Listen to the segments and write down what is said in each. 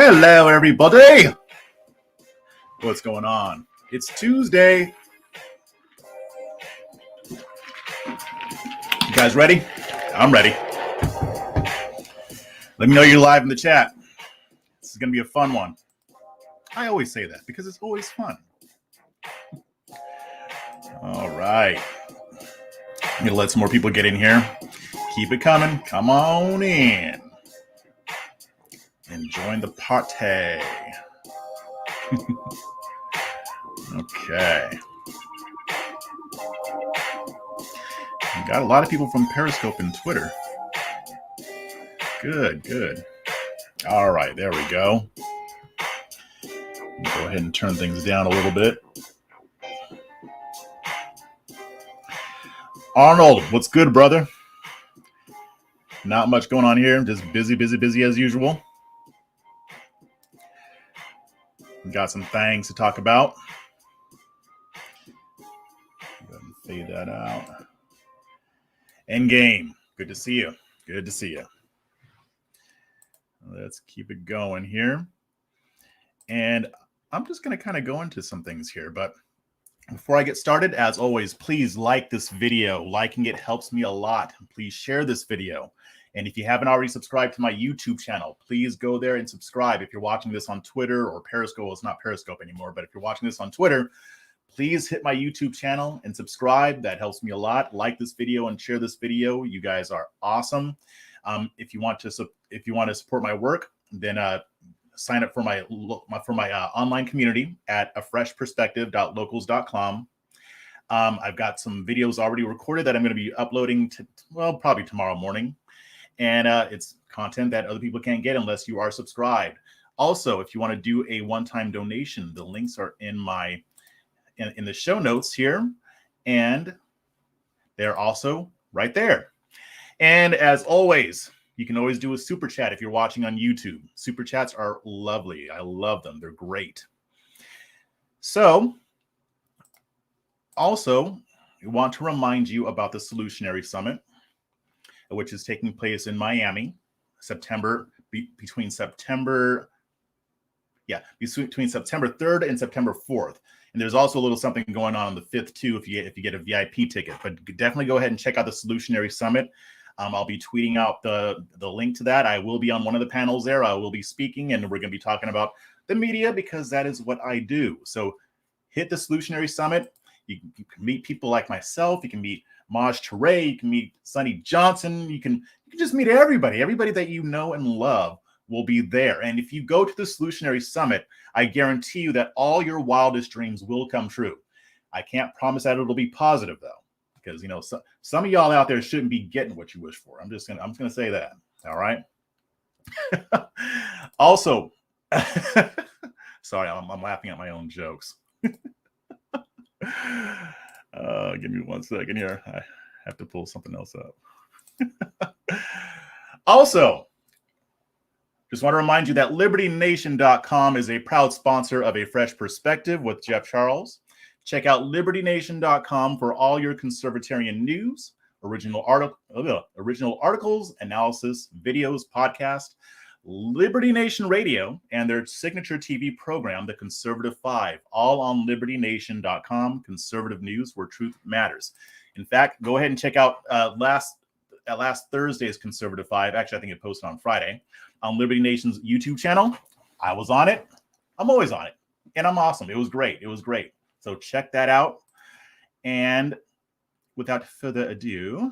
Hello, everybody. What's going on? It's Tuesday. You guys ready? I'm ready. Let me know you're live in the chat. This is going to be a fun one. I always say that because it's always fun. All right. I'm going to let some more people get in here. Keep it coming. Come on in. And join the party. Okay. We got a lot of people from Periscope and Twitter. Good. All right, there we go. Go ahead and turn things down a little bit. Arnold, what's good, brother? Not much going on here. Just busy as usual. We got some things to talk about. Go ahead and fade that out. Endgame. Good to see you. Good to see you. Let's keep it going here. And I'm just going to kind of go into some things here. But before I get started, as always, please like this video. Liking it helps me a lot. Please share this video. And if you haven't already subscribed to my YouTube channel, please go there and subscribe. If you're watching this on Twitter or Periscope, well, it's not Periscope anymore, but if you're watching this on Twitter, please hit my YouTube channel and subscribe. That helps me a lot. Like this video and share this video. You guys are awesome. If you want to support my work, then sign up for my online community at afreshperspective.locals.com. I've got some videos already recorded that I'm going to be uploading probably tomorrow morning. And it's content that other people can't get unless you are subscribed. Also, if you want to do a one-time donation, the links are in the show notes here, and they're also right there. And as always, you can always do a super chat if you're watching on YouTube. Super chats are lovely. I love them. They're great. So, also, we want to remind you about the Solutionary Summit, which is taking place in Miami, between September 3rd and September 4th. And there's also a little something going on the 5th too if you get a VIP ticket. But definitely go ahead and check out the Solutionary Summit. I'll be tweeting out the link to that. I will be on one of the panels there. I will be speaking, and we're going to be talking about the media because that is what I do. So hit the Solutionary Summit. You can meet people like myself. You can meet Maj Toure. You can meet Sonny Johnson. You can just meet everybody. Everybody that you know and love will be there. And if you go to the Solutionary Summit, I guarantee you that all your wildest dreams will come true. I can't promise that it'll be positive though, because some of y'all out there shouldn't be getting what you wish for. I'm just gonna say that. All right. Also, sorry, I'm laughing at my own jokes. Give me 1 second here. I have to pull something else up. Also, just want to remind you that LibertyNation.com is a proud sponsor of A Fresh Perspective with Jeff Charles. Check out LibertyNation.com for all your conservatarian news, original articles, analysis, videos, podcast, Liberty Nation Radio, and their signature TV program, The Conservative 5, all on LibertyNation.com. Conservative news where truth matters. In fact, go ahead and check out last Thursday's Conservative 5. Actually, I think it posted on Friday on Liberty Nation's YouTube channel. I was on it. I'm always on it. And I'm awesome. It was great. So check that out. And without further ado,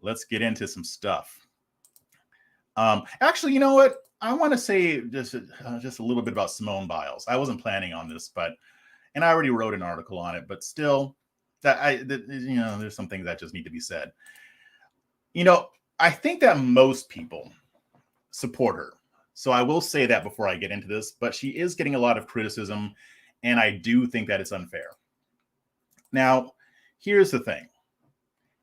let's get into some stuff. Actually, you know what? I want to say just a little bit about Simone Biles. I wasn't planning on this, and I already wrote an article on it, but still, there's some things that just need to be said. I think that most people support her. So I will say that before I get into this, but she is getting a lot of criticism, and I do think that it's unfair. Now, here's the thing.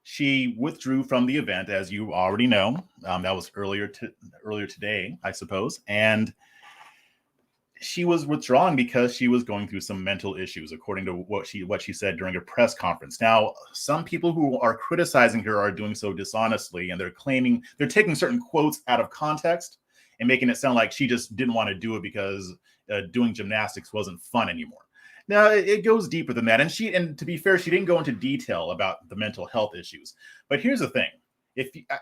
She withdrew from the event, as you already know. That was earlier today, I suppose. And she was withdrawing because she was going through some mental issues, according to what she said during a press conference. Now, some people who are criticizing her are doing so dishonestly, and they're taking certain quotes out of context and making it sound like she just didn't want to do it because doing gymnastics wasn't fun anymore. Now, it goes deeper than that. And to be fair, she didn't go into detail about the mental health issues. But here's the thing.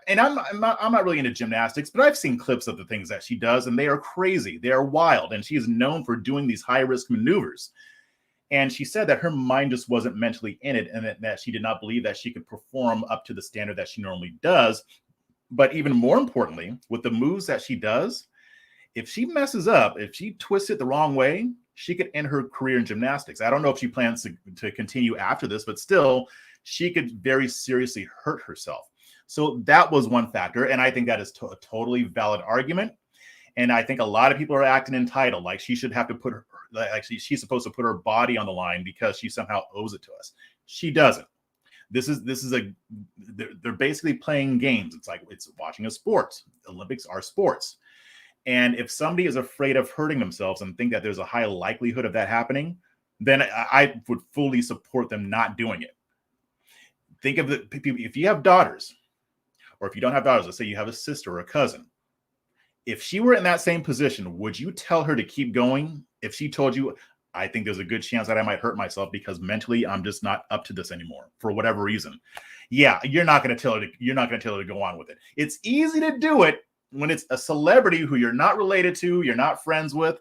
I'm not really into gymnastics, but I've seen clips of the things that she does, and they are crazy. They are wild. And she is known for doing these high-risk maneuvers. And she said that her mind just wasn't mentally in it, and that she did not believe that she could perform up to the standard that she normally does. But even more importantly, with the moves that she does, if she messes up, if she twists it the wrong way, she could end her career in gymnastics. I don't know if she plans to continue after this, but still, she could very seriously hurt herself. So that was one factor. And I think that is a totally valid argument. And I think a lot of people are acting entitled, like she should have to put her, like she's supposed to put her body on the line because she somehow owes it to us. She doesn't. They're basically playing games. It's watching a sport. Olympics are sports. And if somebody is afraid of hurting themselves and think that there's a high likelihood of that happening, then I would fully support them not doing it. Think of the people, if you have daughters, or if you don't have daughters, let's say you have a sister or a cousin. If she were in that same position, would you tell her to keep going? If she told you, I think there's a good chance that I might hurt myself because mentally I'm just not up to this anymore for whatever reason. Yeah, you're not going to tell her to go on with it. It's easy to do it when it's a celebrity who you're not related to, you're not friends with.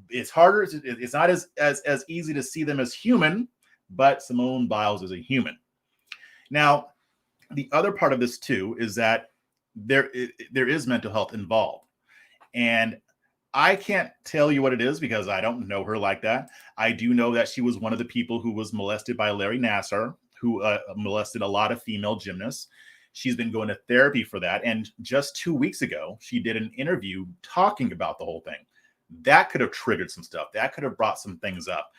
It's harder. It's not as easy to see them as human, but Simone Biles is a human. Now, the other part of this too is that there is mental health involved. And I can't tell you what it is because I don't know her like that. I do know that she was one of the people who was molested by Larry Nassar, who molested a lot of female gymnasts. She's been going to therapy for that. And just 2 weeks ago, she did an interview talking about the whole thing. That could have triggered some stuff. That could have brought some things up.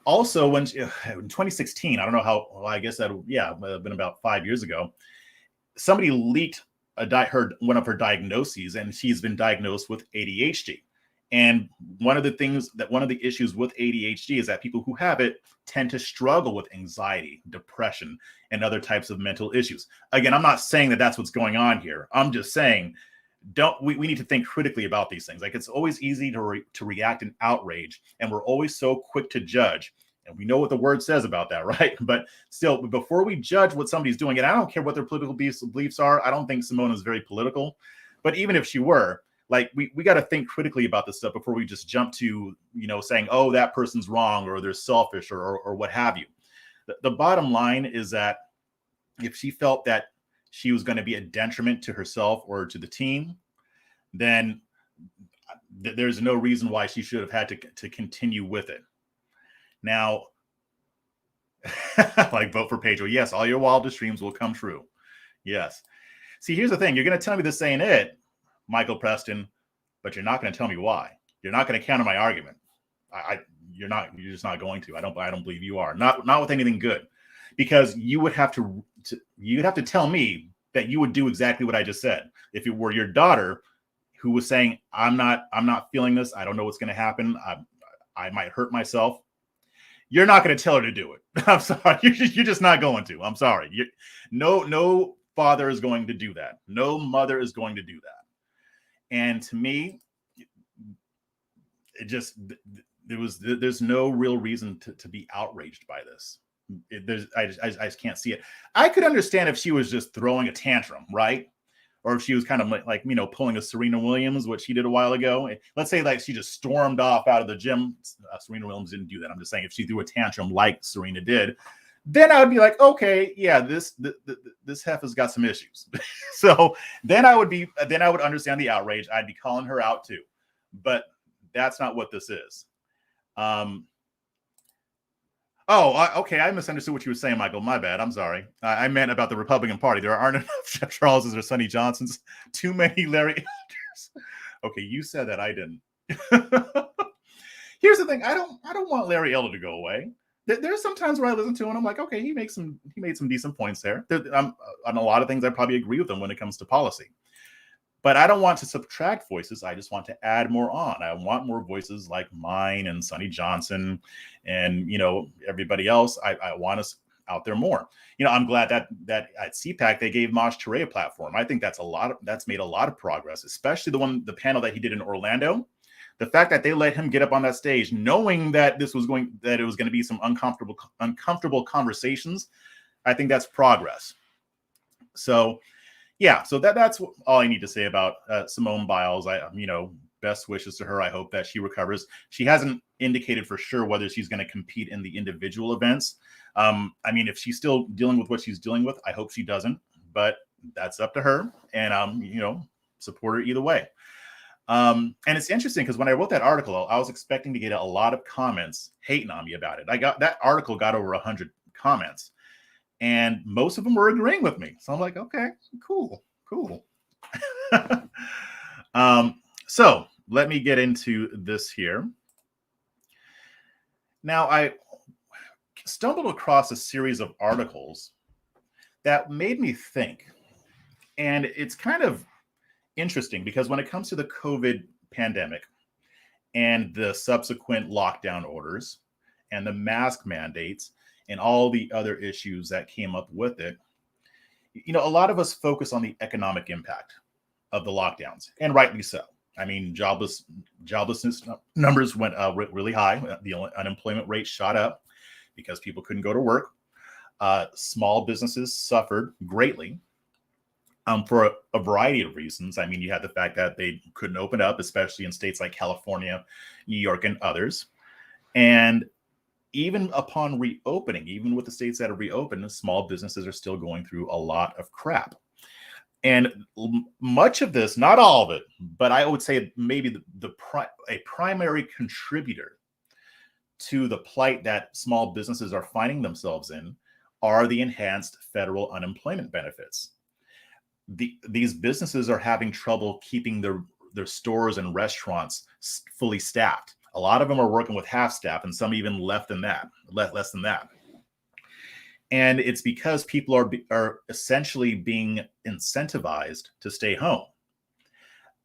Also, in 2016, I don't know how, well, I guess it have been about 5 years ago, somebody leaked one of her diagnoses, and she's been diagnosed with ADHD. And one of the issues with ADHD is that people who have it tend to struggle with anxiety, depression, and other types of mental issues. Again, I'm not saying that that's what's going on here. I'm just saying, we need to think critically about these things. Like, it's always easy to react in outrage, and we're always so quick to judge. And we know what the word says about that, right? But still, before we judge what somebody's doing, and I don't care what their political beliefs are. I don't think Simone is very political. But even if she were, like, we got to think critically about this stuff before we just jump to, saying, oh, that person's wrong, or they're selfish, or what have you. The bottom line is that if she felt that she was going to be a detriment to herself or to the team, then there's no reason why she should have had to continue with it. Now, like, vote for Pedro. Yes, all your wildest dreams will come true. Yes. See, here's the thing. You're going to tell me this ain't it, Michael Preston, but you're not going to tell me why. You're not going to counter my argument. You're just not going to. I don't believe you are. Not with anything good, because you would have to tell me that you would do exactly what I just said. If it were your daughter who was saying, I'm not feeling this, I don't know what's going to happen, I might hurt myself, you're not going to tell her to do it. I'm sorry. You're just not going to. I'm sorry. No father is going to do that. No mother is going to do that. And to me, there's no real reason to be outraged by this. I just can't see it. I could understand if she was just throwing a tantrum, right? Or if she was kind of like pulling a Serena Williams, what she did a while ago. Let's say like she just stormed off out of the gym. Serena Williams didn't do that. I'm just saying if she threw a tantrum like Serena did, then I would be like, okay, yeah, this hef has got some issues. So then I would understand the outrage. I'd be calling her out too. But that's not what this is. Okay. I misunderstood what you were saying, Michael. My bad. I'm sorry. I meant about the Republican Party. There aren't enough Jeff Charleses or Sonny Johnsons. Too many Larry Elders. Okay, you said that. I didn't. Here's the thing. I don't want Larry Elder to go away. There's some times where I listen to him and I'm like, okay, he made some decent points there. On a lot of things, I probably agree with him when it comes to policy. But I don't want to subtract voices. I just want to add more on. I want more voices like mine and Sonny Johnson and, everybody else. I want us out there more. I'm glad that at CPAC they gave Maj Touré a platform. I think that's made a lot of progress, especially the panel that he did in Orlando. The fact that they let him get up on that stage, knowing that it was going to be some uncomfortable conversations, I think that's progress. So, yeah, so that's all I need to say about Simone Biles. Best wishes to her. I hope that she recovers. She hasn't indicated for sure whether she's going to compete in the individual events. If she's still dealing with what she's dealing with, I hope she doesn't, but that's up to her. And, support her either way. And it's interesting because when I wrote that article, I was expecting to get a lot of comments hating on me about it. That article got over 100 comments, and most of them were agreeing with me. So I'm like, okay, cool. So let me get into this here. Now, I stumbled across a series of articles that made me think, and it's kind of interesting because when it comes to the COVID pandemic and the subsequent lockdown orders and the mask mandates and all the other issues that came up with it, a lot of us focus on the economic impact of the lockdowns, and rightly so. Joblessness numbers went really high. The unemployment rate shot up because people couldn't go to work. Small businesses suffered greatly for a variety of reasons. You had the fact that they couldn't open up, especially in states like California, New York, and others. And even upon reopening, even with the states that are reopened, small businesses are still going through a lot of crap. And much of this, not all of it, but I would say maybe a primary contributor to the plight that small businesses are finding themselves in are the enhanced federal unemployment benefits. These businesses are having trouble keeping their stores and restaurants fully staffed. A lot of them are working with half staff, and some even less than that. And it's because people are essentially being incentivized to stay home.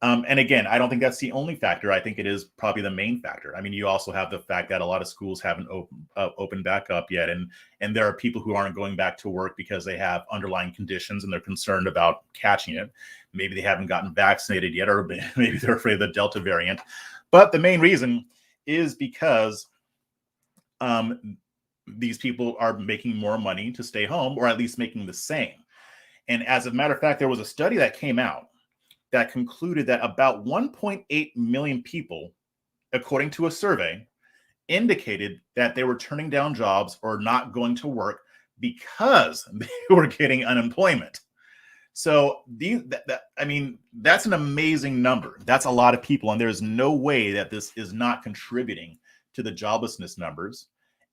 And again, I don't think that's the only factor. I think it is probably the main factor. You also have the fact that a lot of schools haven't opened back up yet. And there are people who aren't going back to work because they have underlying conditions and they're concerned about catching it. Maybe they haven't gotten vaccinated yet, or maybe they're afraid of the Delta variant. But the main reason is because these people are making more money to stay home, or at least making the same. And as a matter of fact, there was a study that came out that concluded that about 1.8 million people, according to a survey, indicated that they were turning down jobs or not going to work because they were getting unemployment. So that's an amazing number. That's a lot of people. And there's no way that this is not contributing to the joblessness numbers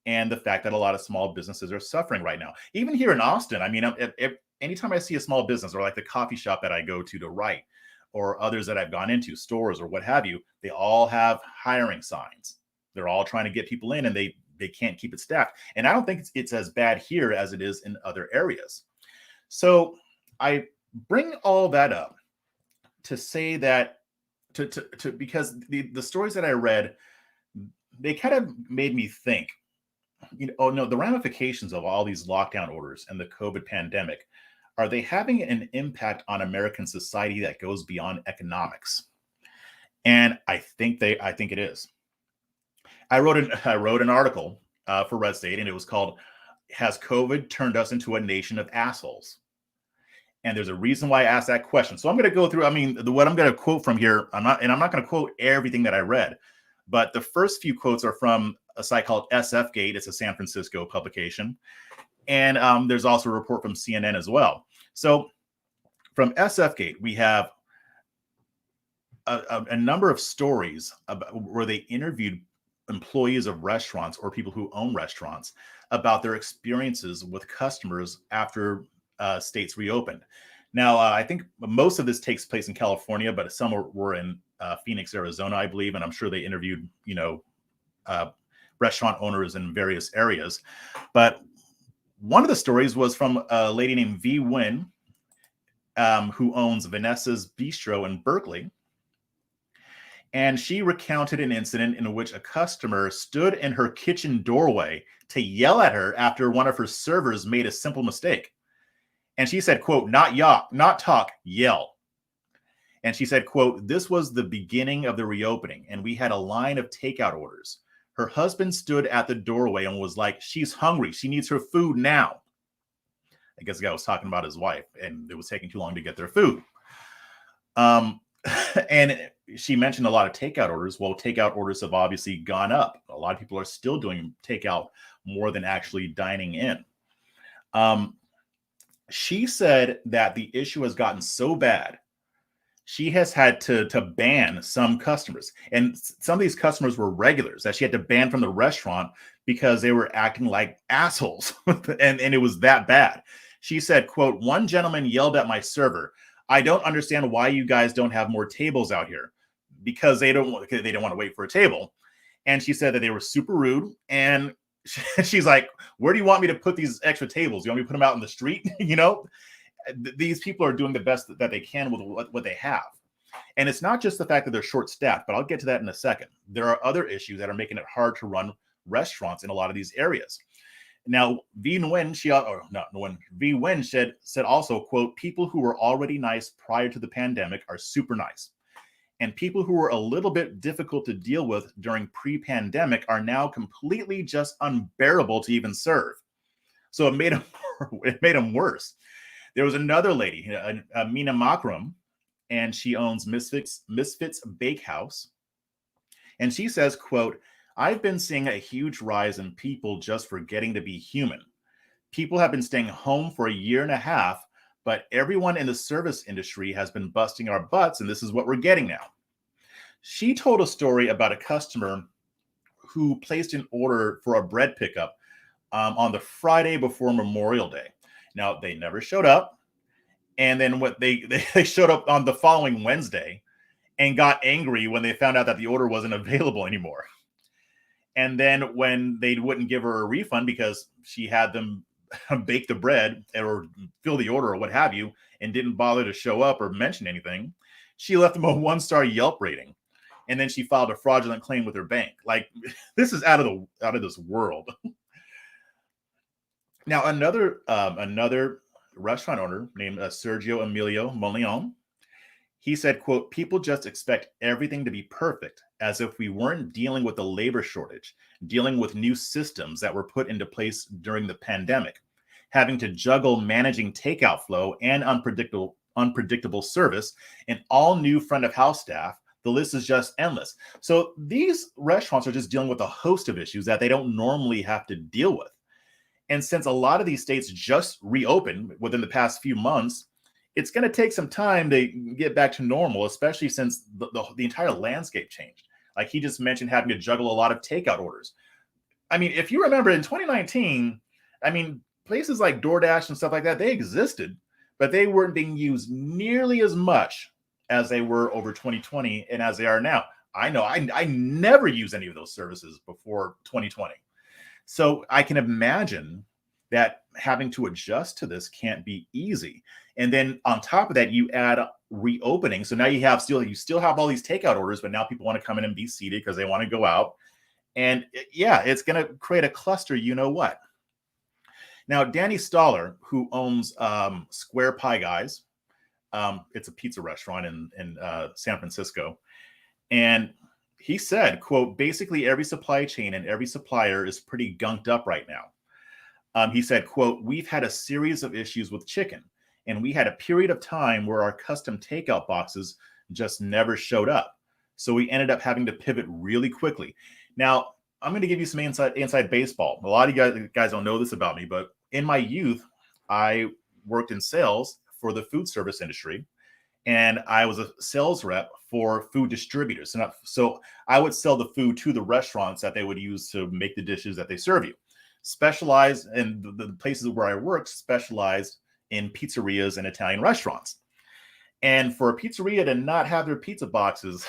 and the fact that a lot of small businesses are suffering right now. Even here in Austin, anytime I see a small business, or like the coffee shop that I go to write, or others that I've gone into, stores or what have you, they all have hiring signs. They're all trying to get people in, and they can't keep it staffed. And I don't think it's as bad here as it is in other areas. So I bring all that up to say that because the stories that I read, they kind of made me think, the ramifications of all these lockdown orders and the COVID pandemic, are they having an impact on American society that goes beyond economics? And I think it is. I wrote an article for Red State, and it was called "Has COVID Turned Us into a Nation of Assholes?" And there's a reason why I asked that question. So I'm going to go through. What I'm going to quote from here, I'm not going to quote everything that I read, but the first few quotes are from a site called SF Gate. It's a San Francisco publication. And there's also a report from CNN as well. So from SF Gate, we have a number of stories where they interviewed employees of restaurants or people who own restaurants about their experiences with customers after states reopened. Now, I think most of this takes place in California, but some were in Phoenix, Arizona, I believe. And I'm sure they interviewed, restaurant owners in various areas. But one of the stories was from a lady named V. Wynn, who owns Vanessa's Bistro in Berkeley. And she recounted an incident in which a customer stood in her kitchen doorway to yell at her after one of her servers made a simple mistake. And she said, quote, not talk, yell. And she said, quote, this was the beginning of the reopening, and we had a line of takeout orders. Her husband stood at the doorway and was like, she's hungry. She needs her food now. I guess the guy was talking about his wife, and it was taking too long to get their food. And she mentioned a lot of takeout orders. Well, takeout orders have obviously gone up. A lot of people are still doing takeout more than actually dining in. She said that the issue has gotten so bad, she has had to ban some customers. And some of these customers were regulars that she had to ban from the restaurant because they were acting like assholes. and it was that bad. She said, quote, one gentleman yelled at my server, I don't understand why you guys don't have more tables out here, because they don't want to wait for a table. And she said that they were super rude. And she's like, where do you want me to put these extra tables? You want me to put them out in the street? These people are doing the best that they can with what they have. And it's not just the fact that they're short staffed, but I'll get to that in a second. There are other issues that are making it hard to run restaurants in a lot of these areas. Now, V. Nguyen said also, quote, people who were already nice prior to the pandemic are super nice. And people who were a little bit difficult to deal with during pre-pandemic are now completely just unbearable to even serve. So it made them worse. There was another lady, Mina Makram, and she owns Misfits Bakehouse. And she says, quote, I've been seeing a huge rise in people just forgetting to be human. People have been staying home for a year and a half, but everyone in the service industry has been busting our butts, and this is what we're getting now. She told a story about a customer who placed an order for a bread pickup on the Friday before Memorial Day. Now, they never showed up. And then they showed up on the following Wednesday and got angry when they found out that the order wasn't available anymore. And then when they wouldn't give her a refund because she had them bake the bread or fill the order or what have you, and didn't bother to show up or mention anything, she left them a 1-star Yelp rating. And then she filed a fraudulent claim with her bank. Like, this is out of this world. Now, another restaurant owner named Sergio Emilio Molion, he said, quote, people just expect everything to be perfect, as if we weren't dealing with the labor shortage, dealing with new systems that were put into place during the pandemic, having to juggle managing takeout flow and unpredictable service, and all new front of house staff. The list is just endless. So these restaurants are just dealing with a host of issues that they don't normally have to deal with. And since a lot of these states just reopened within the past few months, it's going to take some time to get back to normal, especially since the entire landscape changed. Like he just mentioned, having to juggle a lot of takeout orders. I mean, if you remember in 2019, I mean, places like DoorDash and stuff like that, they existed, but they weren't being used nearly as much as they were over 2020 and as they are now. I know I never used any of those services before 2020. So I can imagine that having to adjust to this can't be easy. And then on top of that, you add reopening. So now you still have all these takeout orders, but now people want to come in and be seated because they want to go out. And it's going to create a cluster, you know what. Now, Danny Stoller, who owns Square Pie Guys, it's a pizza restaurant in San Francisco. And he said, quote, basically every supply chain and every supplier is pretty gunked up right now. He said, quote, we've had a series of issues with chicken, and we had a period of time where our custom takeout boxes just never showed up. So we ended up having to pivot really quickly. Now, I'm going to give you some inside baseball. A lot of you guys don't know this about me, but in my youth, I worked in sales for the food service industry. And I was a sales rep for food distributors. So I would sell the food to the restaurants that they would use to make the dishes that they serve you. Specialized in the places where I worked, specialized in pizzerias and Italian restaurants. And for a pizzeria to not have their pizza boxes,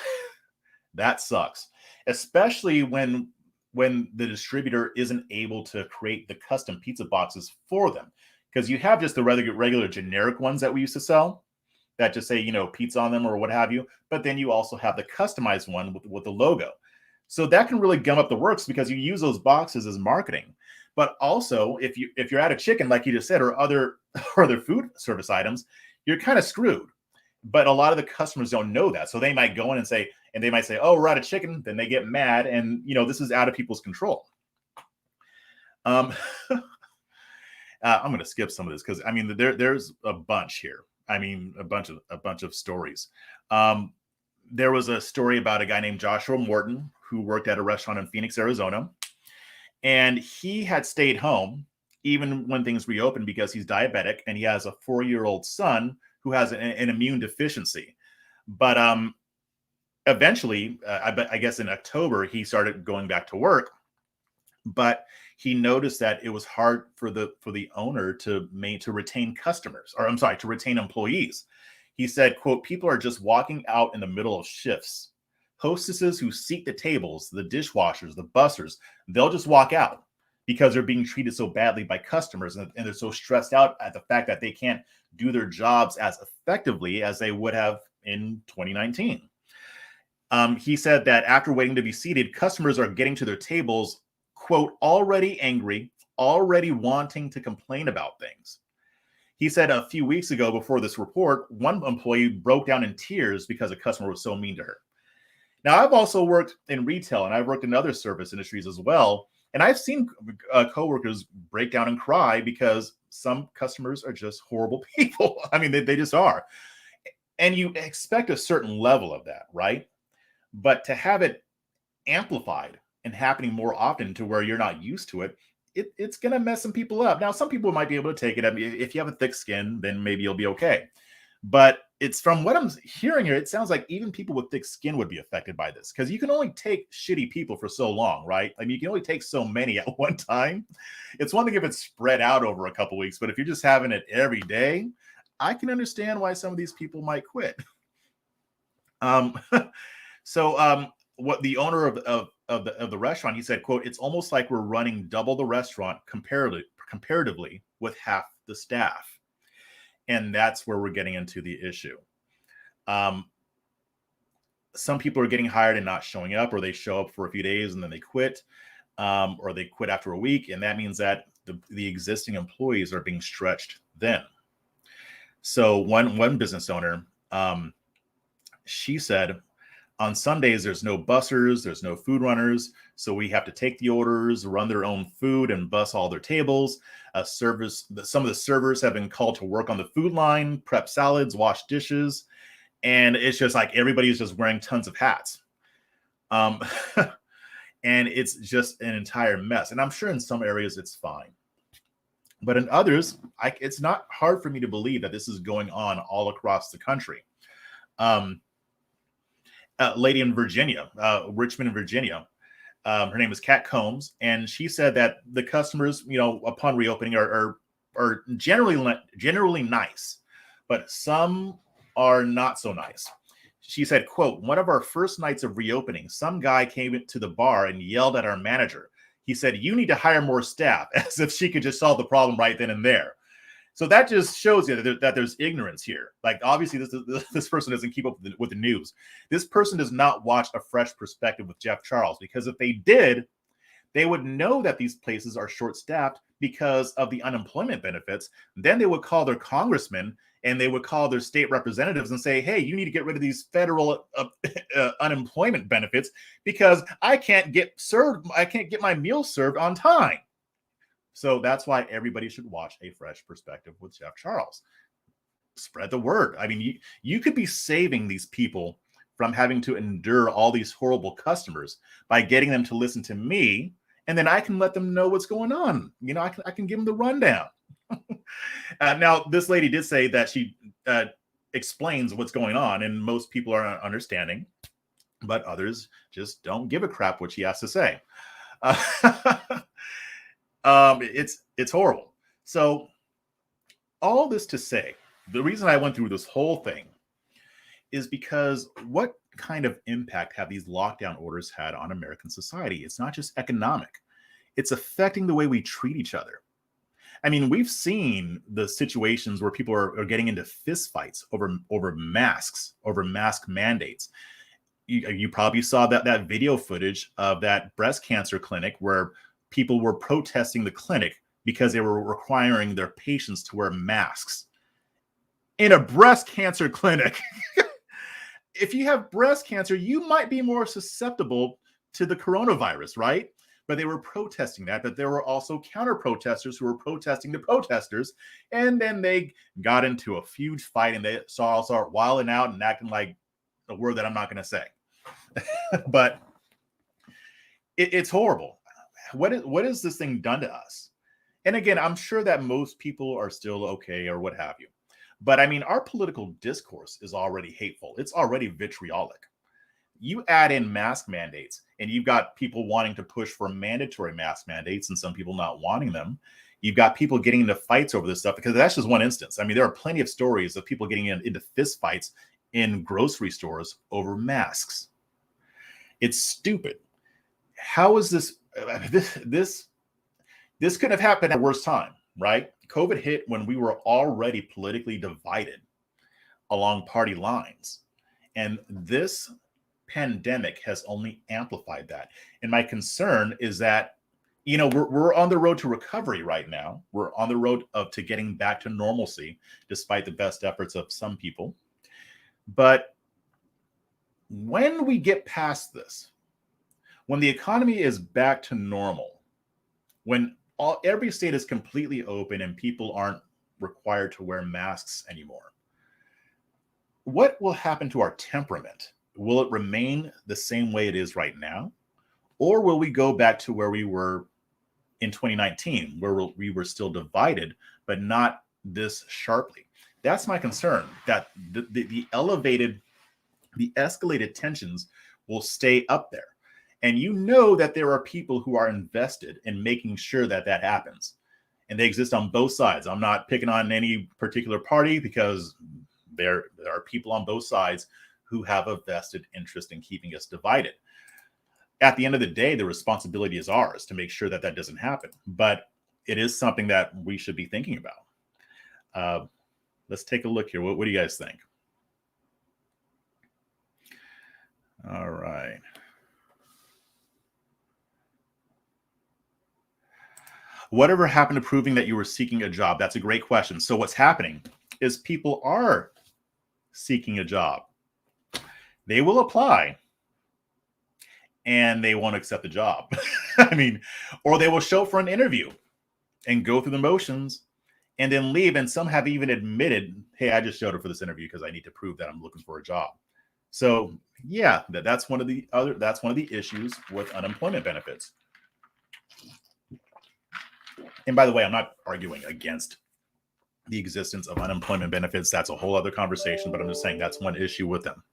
that sucks. Especially when the distributor isn't able to create the custom pizza boxes for them. Because you have just the regular generic ones that we used to sell. that just say, pizza on them or what have you. But then you also have the customized one with the logo. So that can really gum up the works because you use those boxes as marketing. But also, if you're out of chicken, like you just said, or other food service items, you're kind of screwed. But a lot of the customers don't know that. So they might go in and they might say, oh, we're out of chicken. Then they get mad. And, this is out of people's control. I'm going to skip some of this because, there's a bunch here. A bunch of stories. There was a story about a guy named Joshua Morton who worked at a restaurant in Phoenix, Arizona. And he had stayed home even when things reopened because he's diabetic and he has a 4-year-old son who has an immune deficiency. But eventually, I guess in October, he started going back to work. But he noticed that it was hard for the owner to retain customers, or to retain employees. He said, quote, people are just walking out in the middle of shifts. Hostesses who seat the tables, the dishwashers, the bussers, they'll just walk out because they're being treated so badly by customers. And they're so stressed out at the fact that they can't do their jobs as effectively as they would have in 2019. He said that after waiting to be seated, customers are getting to their tables, quote, already angry, already wanting to complain about things. He said a few weeks ago before this report, one employee broke down in tears because a customer was so mean to her. Now, I've also worked in retail and I've worked in other service industries as well. And I've seen coworkers break down and cry because some customers are just horrible people. They just are. And you expect a certain level of that, right? But to have it amplified and happening more often to where you're not used to it, it's going to mess some people up. Now, some people might be able to take it. If you have a thick skin, then maybe you'll be okay. But it's from what I'm hearing here, it sounds like even people with thick skin would be affected by this because you can only take shitty people for so long, right? You can only take so many at one time. It's one thing if it's spread out over a couple weeks, but if you're just having it every day, I can understand why some of these people might quit. What the owner of the restaurant, he said, quote, it's almost like we're running double the restaurant comparatively with half the staff. And that's where we're getting into the issue. Some people are getting hired and not showing up, or they show up for a few days and then they quit, or they quit after a week. And that means that the existing employees are being stretched then. So one business owner, she said, on Sundays, there's no bussers, there's no food runners. So we have to take the orders, run their own food, and bus all their tables. Some of the servers have been called to work on the food line, prep salads, wash dishes. And it's just like everybody's just wearing tons of hats. And it's just an entire mess. And I'm sure in some areas it's fine. But in others, it's not hard for me to believe that this is going on all across the country. Lady in Virginia, Richmond, Virginia. Her name is Kat Combs, and she said that the customers, upon reopening, are generally nice, but some are not so nice. She said, quote, one of our first nights of reopening, some guy came into the bar and yelled at our manager. He said, you need to hire more staff, as if she could just solve the problem right then and there. So that just shows you that there's ignorance here. Like, obviously, this person doesn't keep up with the news. This person does not watch A Fresh Perspective with Jeff Charles, because if they did, they would know that these places are short-staffed because of the unemployment benefits. Then they would call their congressmen and they would call their state representatives and say, hey, you need to get rid of these federal unemployment benefits because I can't get my meals served on time. So that's why everybody should watch A Fresh Perspective with Jeff Charles. Spread the word. You could be saving these people from having to endure all these horrible customers by getting them to listen to me, and then I can let them know what's going on. I can give them the rundown. Now, this lady did say that she explains what's going on, and most people are understanding, but others just don't give a crap what she has to say. It's horrible. So all this to say, the reason I went through this whole thing is because what kind of impact have these lockdown orders had on American society? It's not just economic. It's affecting the way we treat each other. I mean, we've seen the situations where people are getting into fistfights over masks, over mask mandates. You probably saw that video footage of that breast cancer clinic where people were protesting the clinic because they were requiring their patients to wear masks in a breast cancer clinic. If you have breast cancer, you might be more susceptible to the coronavirus, right? But they were protesting that, but there were also counter protesters who were protesting the protesters. And then they got into a huge fight and they all start wilding out and acting like a word that I'm not going to say. But it's horrible. What has this thing done to us? And again, I'm sure that most people are still okay or what have you. But I mean, our political discourse is already hateful. It's already vitriolic. You add in mask mandates, and you've got people wanting to push for mandatory mask mandates and some people not wanting them. You've got people getting into fights over this stuff, because that's just one instance. I mean, there are plenty of stories of people getting into fist fights in grocery stores over masks. It's stupid. How is this? This could have happened at the worst time, right? COVID hit when we were already politically divided along party lines. And this pandemic has only amplified that. And my concern is that, we're on the road to recovery right now. We're on the road to getting back to normalcy, despite the best efforts of some people. But when we get past this, when the economy is back to normal, when every state is completely open and people aren't required to wear masks anymore, what will happen to our temperament? Will it remain the same way it is right now? Or will we go back to where we were in 2019, where we were still divided, but not this sharply? That's my concern, that the escalated tensions will stay up there. And that there are people who are invested in making sure that happens. And they exist on both sides. I'm not picking on any particular party, because there are people on both sides who have a vested interest in keeping us divided. At the end of the day, the responsibility is ours to make sure that doesn't happen. But it is something that we should be thinking about. Let's take a look here. What do you guys think? All right. Whatever happened to proving that you were seeking a job? That's a great question. So what's happening is people are seeking a job. They will apply and they won't accept the job. I mean, or they will show for an interview and go through the motions and then leave. And some have even admitted, hey, I just showed up for this interview because I need to prove that I'm looking for a job. So yeah, that's one of the issues with unemployment benefits. And by the way, I'm not arguing against the existence of unemployment benefits. That's a whole other conversation, but I'm just saying that's one issue with them.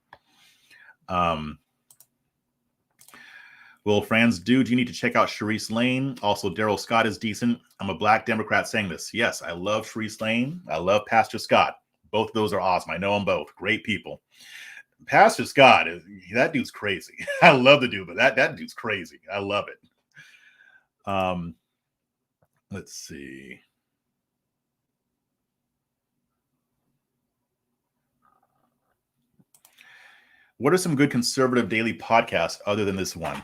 Will Franz, dude, you need to check out Sharice Lane. Also, Daryl Scott is decent. I'm a Black Democrat saying this. Yes, I love Sharice Lane. I love Pastor Scott. Both of those are awesome. I know them both. Great people. Pastor Scott, that dude's crazy. I love the dude, but that dude's crazy. I love it. Let's see. What are some good conservative daily podcasts other than this one?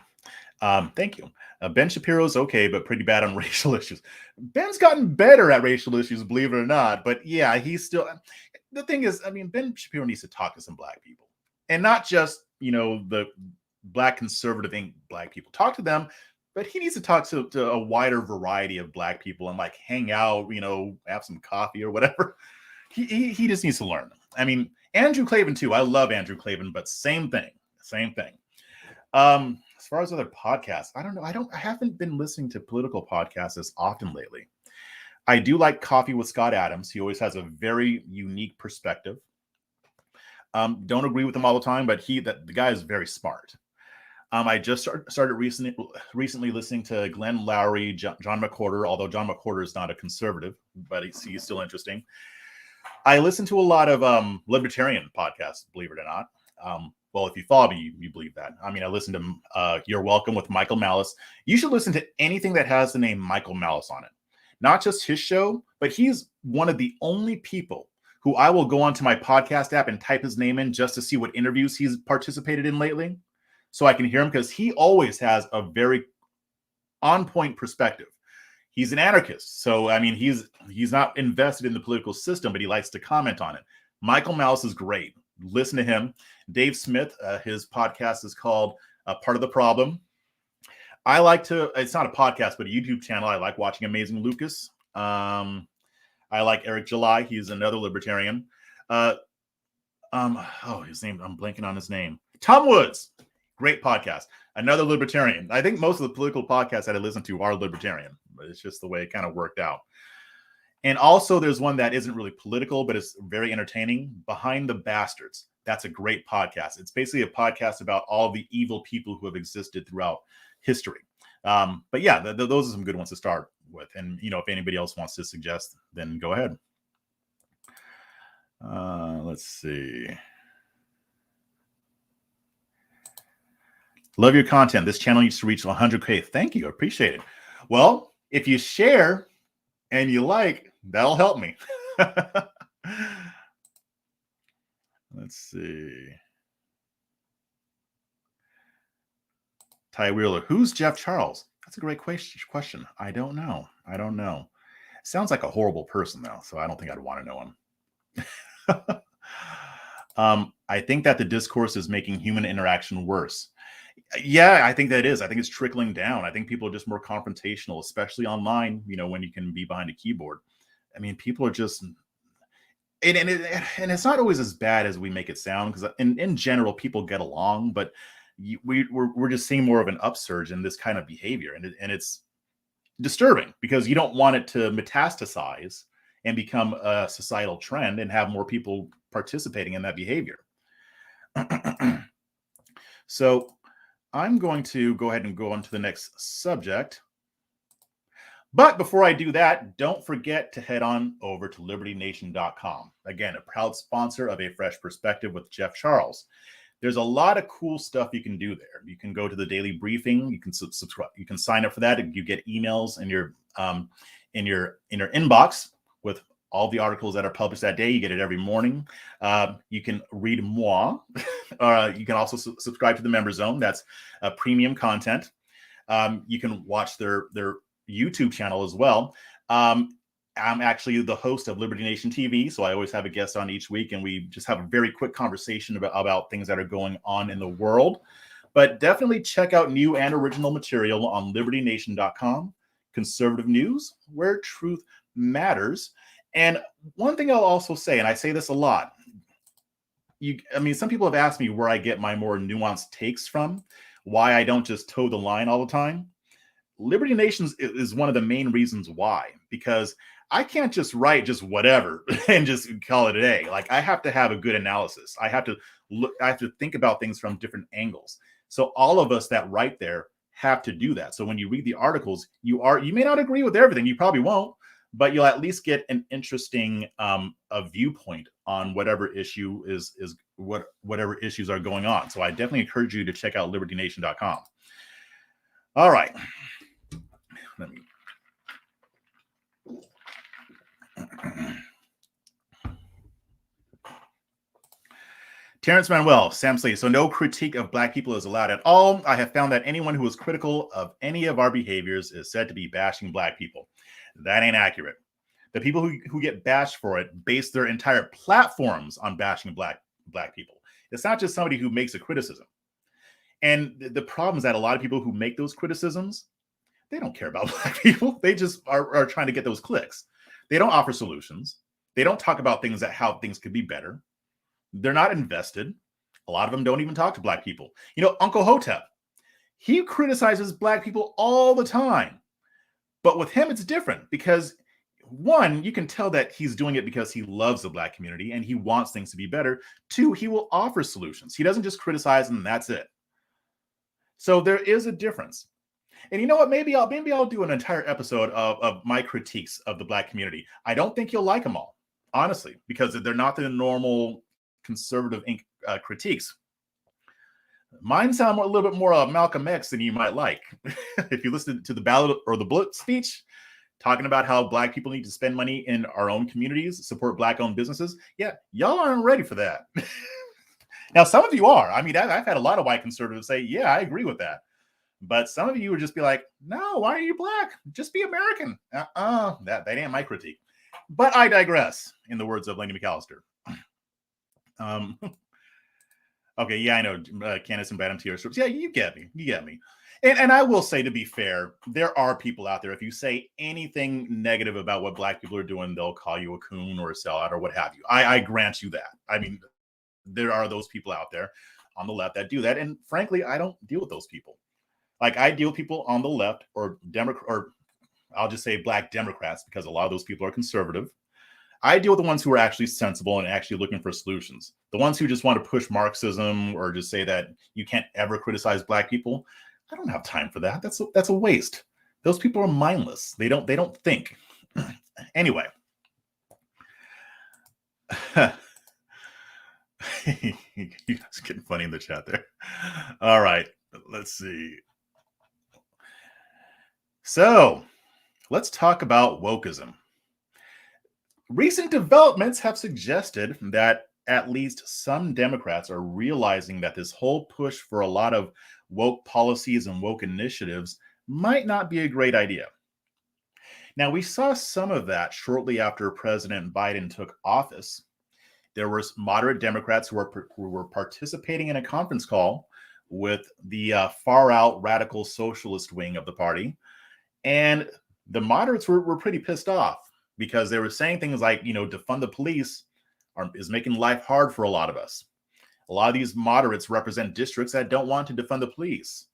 Thank you. Ben Shapiro's okay, but pretty bad on racial issues. Ben's gotten better at racial issues, believe it or not. But yeah, he's still. The thing is, I mean, Ben Shapiro needs to talk to some Black people, and not just the Black conservative Black people. Talk to them. But he needs to talk to a wider variety of Black people and hang out, have some coffee or whatever. He just needs to learn. I mean, Andrew Klavan too. I love Andrew Klavan, but same thing. As far as other podcasts, I don't know. I haven't been listening to political podcasts as often lately. I do like Coffee with Scott Adams. He always has a very unique perspective. Don't agree with him all the time, but the guy is very smart. I just started recently listening to Glenn Lowry, John McWhorter, although John McWhorter is not a conservative, but he's still interesting. I listen to a lot of libertarian podcasts, believe it or not. Well, if you follow me, you believe that. I mean, I listen to You're Welcome with Michael Malice. You should listen to anything that has the name Michael Malice on it. not just his show, but he's one of the only people who I will go onto my podcast app and type his name in just to see what interviews he's participated in lately, so I can hear him, because he always has a very on-point perspective. He's an anarchist, so I mean, he's not invested in the political system, but he likes to comment on it. Michael Malice is great. Listen to him. Dave Smith, his podcast is called Part of the Problem. I like to, it's not a podcast, but a YouTube channel. I like watching Amazing Lucas. I like Eric July. He's another libertarian. His name, I'm blanking on his name. Tom Woods. Great podcast. Another libertarian. I think most of the political podcasts that I listen to are libertarian, but it's just the way it kind of worked out. And also there's one that isn't really political, but it's very entertaining. Behind the Bastards. That's a great podcast. It's basically a podcast about all the evil people who have existed throughout history. But yeah, those are some good ones to start with. And, if anybody else wants to suggest, then go ahead. Let's see. Love your content. This channel needs to reach 100K. Thank you. I appreciate it. Well, if you share and you like, that'll help me. Let's see. Ty Wheeler, who's Jeff Charles? That's a great question. I don't know. Sounds like a horrible person, though, so I don't think I'd want to know him. I think that the discourse is making human interaction worse. Yeah, I think that it is. I think it's trickling down. I think people are just more confrontational, especially online, when you can be behind a keyboard. I mean, people are just... And it's not always as bad as we make it sound, because in general, people get along, but we're just seeing more of an upsurge in this kind of behavior. And it's disturbing, because you don't want it to metastasize and become a societal trend and have more people participating in that behavior. So I'm going to go ahead and go on to the next subject. But before I do that, don't forget to head on over to libertynation.com. Again, a proud sponsor of A Fresh Perspective with Jeff Charles. There's a lot of cool stuff you can do there. You can go to the daily briefing. You can subscribe. You can sign up for that, and you get emails in your inbox with all the articles that are published that day. You get it every morning. You can read moi. You can also subscribe to the Member Zone. That's premium content. You can watch their YouTube channel as well. I'm actually the host of Liberty Nation TV, so I always have a guest on each week, and we just have a very quick conversation about things that are going on in the world. But definitely check out new and original material on libertynation.com. Conservative news, where truth matters. And one thing I'll also say, and I say this a lot, some people have asked me where I get my more nuanced takes from, why I don't just toe the line all the time. Liberty Nation is one of the main reasons why, because I can't just write just whatever and just call it a day. Like, I have to have a good analysis. I have to think about things from different angles. So all of us that write there have to do that. So when you read the articles, you may not agree with everything. You probably won't, but you'll at least get an interesting a viewpoint on whatever issue whatever issues are going on. So I definitely encourage you to check out libertynation.com. All right. Let me. Terrence Manuel, Sam Slade. So no critique of Black people is allowed at all. I have found that anyone who is critical of any of our behaviors is said to be bashing Black people. That ain't accurate. The people who get bashed for it base their entire platforms on bashing Black people. It's not just somebody who makes a criticism. And the problem is that a lot of people who make those criticisms, they don't care about Black people. They just are trying to get those clicks. They don't offer solutions. They don't talk about how things could be better. They're not invested. A lot of them don't even talk to Black people. Uncle Hotep, he criticizes Black people all the time. But with him, it's different because, one, you can tell that he's doing it because he loves the Black community and he wants things to be better. Two, he will offer solutions. He doesn't just criticize and that's it. So there is a difference. And you know what? Maybe I'll do an entire episode of my critiques of the Black community. I don't think you'll like them all, honestly, because they're not the normal conservative critiques. Mine sound a little bit more Malcolm X than you might like. If you listen to the ballot or the Blitz speech, talking about how Black people need to spend money in our own communities, support Black-owned businesses. Yeah, y'all aren't ready for that. Now, some of you are. I mean, I've had a lot of white conservatives say, yeah, I agree with that. But some of you would just be like, no, why are you Black? Just be American. That ain't my critique. But I digress, in the words of Lainey McAllister. Okay, yeah, I know, Candace and Badam Tier Strips. Yeah, you get me. And I will say, to be fair, there are people out there, if you say anything negative about what Black people are doing, they'll call you a coon or a sellout or what have you. I grant you that. I mean, there are those people out there on the left that do that. And frankly, I don't deal with those people. Like, I deal with people on the left or I'll just say Black Democrats, because a lot of those people are conservative. I deal with the ones who are actually sensible and actually looking for solutions. The ones who just want to push Marxism or just say that you can't ever criticize Black people, I don't have time for that. That's a waste. Those people are mindless. They don't think. Anyway. You guys are getting funny in the chat there. All right, let's see. So let's talk about wokeism. Recent developments have suggested that at least some Democrats are realizing that this whole push for a lot of woke policies and woke initiatives might not be a great idea. Now, we saw some of that shortly after President Biden took office. There were moderate Democrats who were participating in a conference call with the far-out radical socialist wing of the party. And the moderates were pretty pissed off because they were saying things like, defund the police is making life hard for a lot of us. A lot of these moderates represent districts that don't want to defund the police.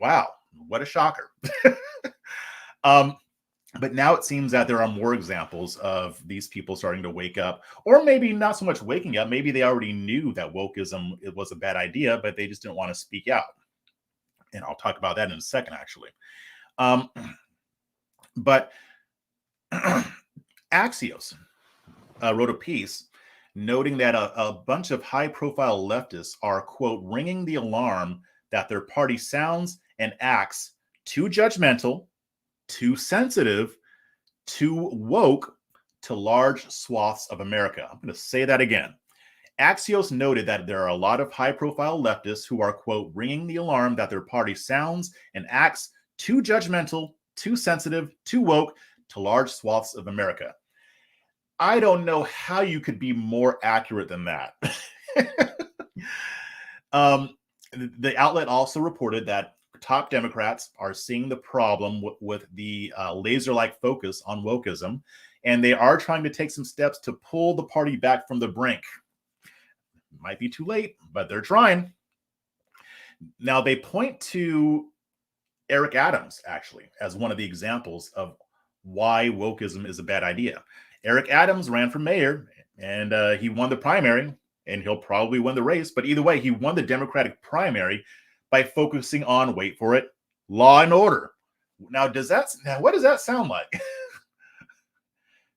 Wow, what a shocker. But now it seems that there are more examples of these people starting to wake up, or maybe not so much waking up. Maybe they already knew that wokeism was a bad idea, but they just didn't want to speak out. And I'll talk about that in a second, actually. But Axios wrote a piece noting that a bunch of high-profile leftists are, quote, ringing the alarm that their party sounds and acts too judgmental, too sensitive, too woke to large swaths of America. I'm going to say that again. Axios noted that there are a lot of high-profile leftists who are, quote, ringing the alarm that their party sounds and acts too judgmental, too sensitive, too woke to large swaths of America. I don't know how you could be more accurate than that. The outlet also reported that top Democrats are seeing the problem with the laser-like focus on wokeism, and they are trying to take some steps to pull the party back from the brink. Might be too late, but they're trying. Now, they point to Eric Adams, actually, as one of the examples of why wokeism is a bad idea. Eric Adams ran for mayor, and he won the primary, and he'll probably win the race. But either way, he won the Democratic primary by focusing on, wait for it, law and order. Now, what does that sound like?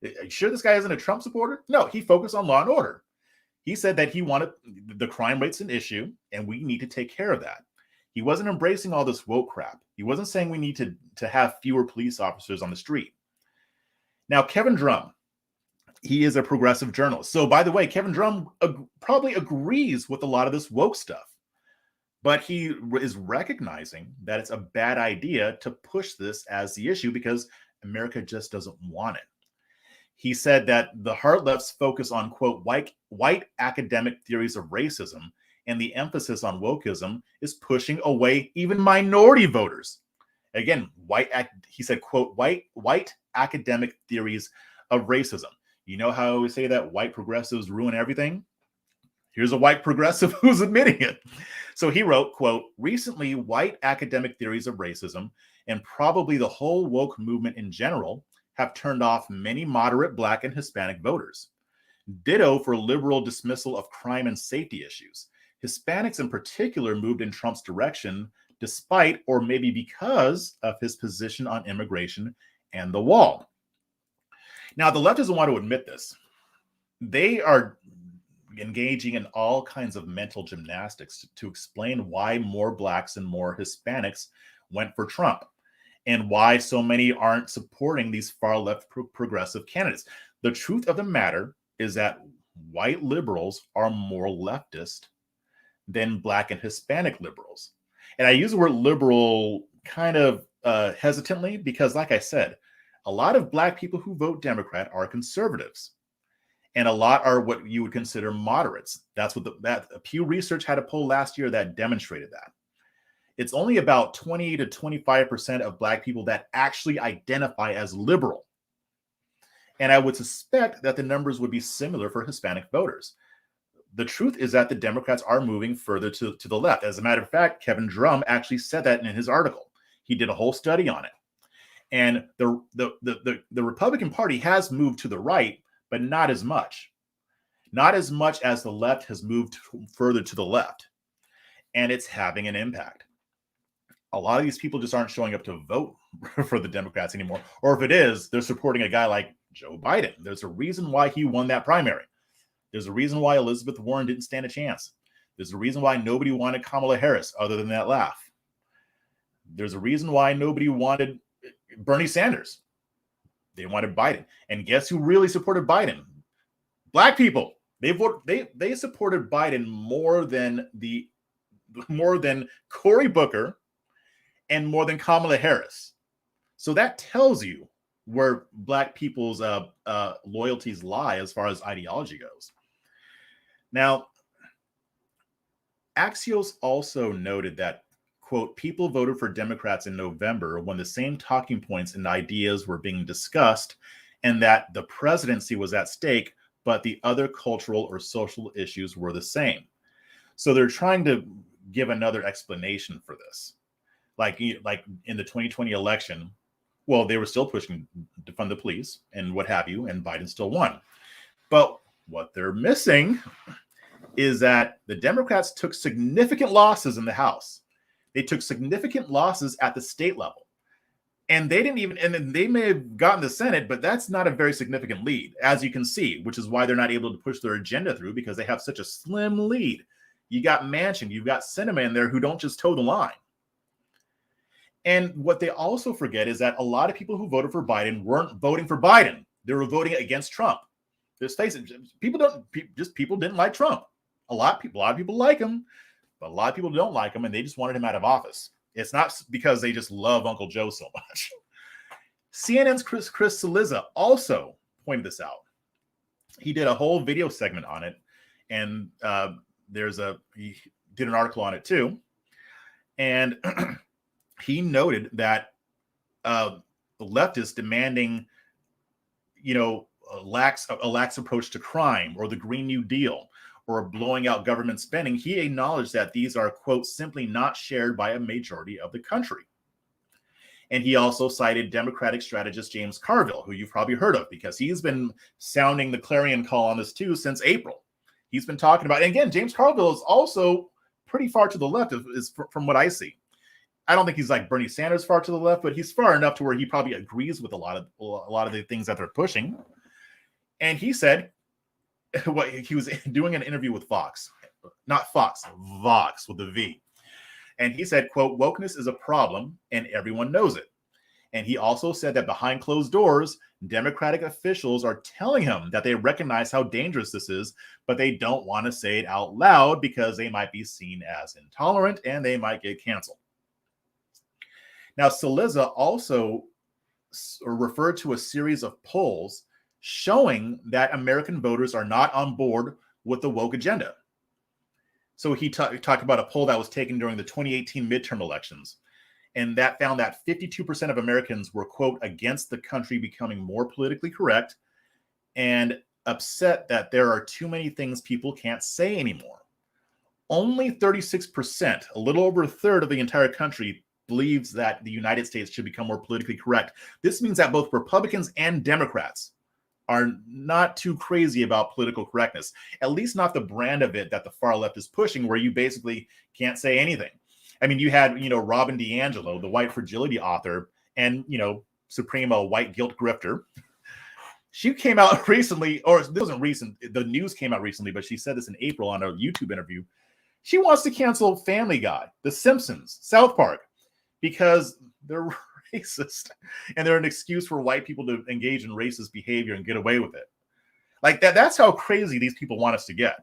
Are you sure this guy isn't a Trump supporter? No, he focused on law and order. He said that he wanted the crime rate's an issue, and we need to take care of that. He wasn't embracing all this woke crap. He wasn't saying we need to have fewer police officers on the street. Now, Kevin Drum, he is a progressive journalist. So, by the way, Kevin Drum probably agrees with a lot of this woke stuff. But he is recognizing that it's a bad idea to push this as the issue because America just doesn't want it. He said that the hard left's focus on, quote, white academic theories of racism and the emphasis on wokeism is pushing away even minority voters. Again, he said, quote, white academic theories of racism. You know how we say that white progressives ruin everything? Here's a white progressive who's admitting it. So he wrote, quote, recently, white academic theories of racism and probably the whole woke movement in general have turned off many moderate Black and Hispanic voters. Ditto for liberal dismissal of crime and safety issues. Hispanics in particular moved in Trump's direction despite or maybe because of his position on immigration and the wall. Now, the left doesn't want to admit this. They are engaging in all kinds of mental gymnastics to explain why more Blacks and more Hispanics went for Trump. and why so many aren't supporting these far left progressive candidates. The truth of the matter is that white liberals are more leftist than Black and Hispanic liberals. And I use the word liberal kind of hesitantly because, like I said, a lot of Black people who vote Democrat are conservatives, and a lot are what you would consider moderates. That's what that Pew Research had a poll last year that demonstrated that. It's only about 20 to 25% of Black people that actually identify as liberal. And I would suspect that the numbers would be similar for Hispanic voters. The truth is that the Democrats are moving further to the left. As a matter of fact, Kevin Drum actually said that in his article. He did a whole study on it. And the Republican Party has moved to the right, but not as much. Not as much as the left has moved further to the left. And it's having an impact. A lot of these people just aren't showing up to vote for the Democrats anymore. Or if it is, they're supporting a guy like Joe Biden. There's a reason why he won that primary. There's a reason why Elizabeth Warren didn't stand a chance. There's a reason why nobody wanted Kamala Harris other than that laugh. There's a reason why nobody wanted Bernie Sanders. They wanted Biden. And guess who really supported Biden? Black people. They supported Biden more than Cory Booker and more than Kamala Harris. So that tells you where Black people's loyalties lie as far as ideology goes. Now, Axios also noted that, quote, people voted for Democrats in November when the same talking points and ideas were being discussed, and that the presidency was at stake, but the other cultural or social issues were the same. So they're trying to give another explanation for this. Like in the 2020 election, well, they were still pushing to fund the police and what have you, and Biden still won. But what they're missing is that the Democrats took significant losses in the House. They took significant losses at the state level. And they didn't even, and then they may have gotten the Senate, but that's not a very significant lead, as you can see, which is why they're not able to push their agenda through because they have such a slim lead. You got Manchin, you've got Sinema in there who don't just toe the line. And what they also forget is that a lot of people who voted for Biden weren't voting for Biden. They were voting against Trump. Let's face it, people didn't like Trump. A lot of people like him, but a lot of people don't like him, and they just wanted him out of office. It's not because they just love Uncle Joe so much. CNN's Chris Cillizza also pointed this out. He did a whole video segment on it, and he did an article on it too. And he noted that the leftists demanding, a lax approach to crime or the Green New Deal or blowing out government spending, he acknowledged that these are, quote, simply not shared by a majority of the country. And he also cited Democratic strategist James Carville, who you've probably heard of because he's been sounding the clarion call on this too since April. He's been talking about, and again, James Carville is also pretty far to the left from what I see. I don't think he's like Bernie Sanders far to the left, but he's far enough to where he probably agrees with a lot of the things that they're pushing. And he said, he was doing an interview with Vox with a V. And he said, quote, wokeness is a problem and everyone knows it. And he also said that behind closed doors, Democratic officials are telling him that they recognize how dangerous this is, but they don't want to say it out loud because they might be seen as intolerant and they might get canceled. Now, Cillizza also referred to a series of polls showing that American voters are not on board with the woke agenda. So he talked about a poll that was taken during the 2018 midterm elections, and that found that 52% of Americans were, quote, against the country becoming more politically correct and upset that there are too many things people can't say anymore. Only 36%, a little over a third of the entire country, believes that the United States should become more politically correct. This means that both Republicans and Democrats are not too crazy about political correctness, at least not the brand of it that the far left is pushing, where you basically can't say anything. I mean, you had, Robin DiAngelo, the white fragility author, and, Suprema white guilt grifter. She came out recently, or this wasn't recent, the news came out recently, but she said this in April on a YouTube interview. She wants to cancel Family Guy, The Simpsons, South Park, because they're racist, and they're an excuse for white people to engage in racist behavior and get away with it. Like that's how crazy these people want us to get.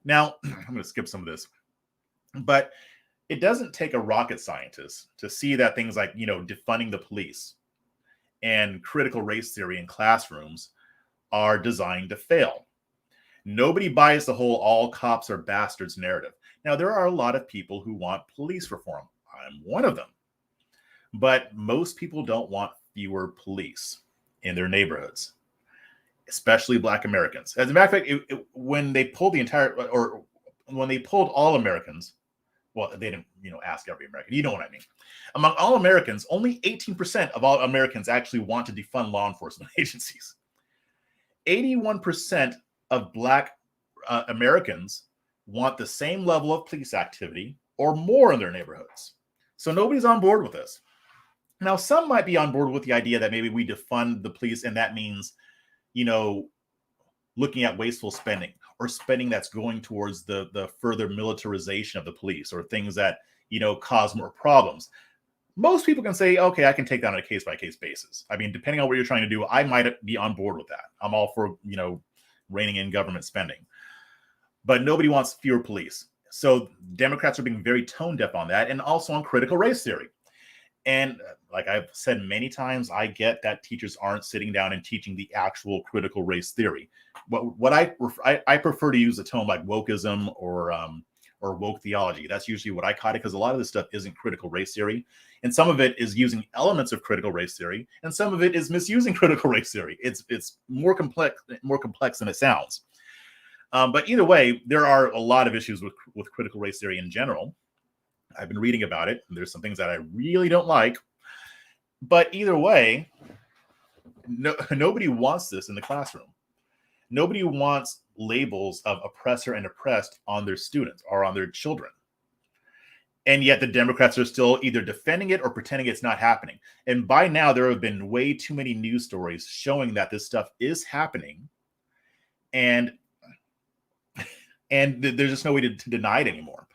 Now, I'm going to skip some of this, but it doesn't take a rocket scientist to see that things like, defunding the police and critical race theory in classrooms are designed to fail. Nobody buys the whole all cops are bastards narrative. Now, there are a lot of people who want police reform. I'm one of them. But most people don't want fewer police in their neighborhoods, especially Black Americans. As a matter of fact, when they pulled when they pulled all Americans, well, they didn't, ask every American. You know what I mean? Among all Americans, only 18% of all Americans actually want to defund law enforcement agencies. 81% of Black Americans want the same level of police activity or more in their neighborhoods. So nobody's on board with this. Now, some might be on board with the idea that maybe we defund the police, and that means, looking at wasteful spending or spending that's going towards the further militarization of the police or things that, cause more problems. Most people can say, okay, I can take that on a case-by-case basis. I mean, depending on what you're trying to do, I might be on board with that. I'm all for, reining in government spending. But nobody wants fewer police. So Democrats are being very tone deaf on that, and also on critical race theory. And like I've said many times, I get that teachers aren't sitting down and teaching the actual critical race theory. What I prefer to use a tone like wokeism or woke theology. That's usually what I caught it, because a lot of this stuff isn't critical race theory, and some of it is using elements of critical race theory, and some of it is misusing critical race theory. It's more complex than it sounds. But either way, there are a lot of issues with critical race theory in general. I've been reading about it, and there's some things that I really don't like. But either way, nobody wants this in the classroom. Nobody wants labels of oppressor and oppressed on their students or on their children. And yet the Democrats are still either defending it or pretending it's not happening. And by now, there have been way too many news stories showing that this stuff is happening. And there's just no way to deny it anymore.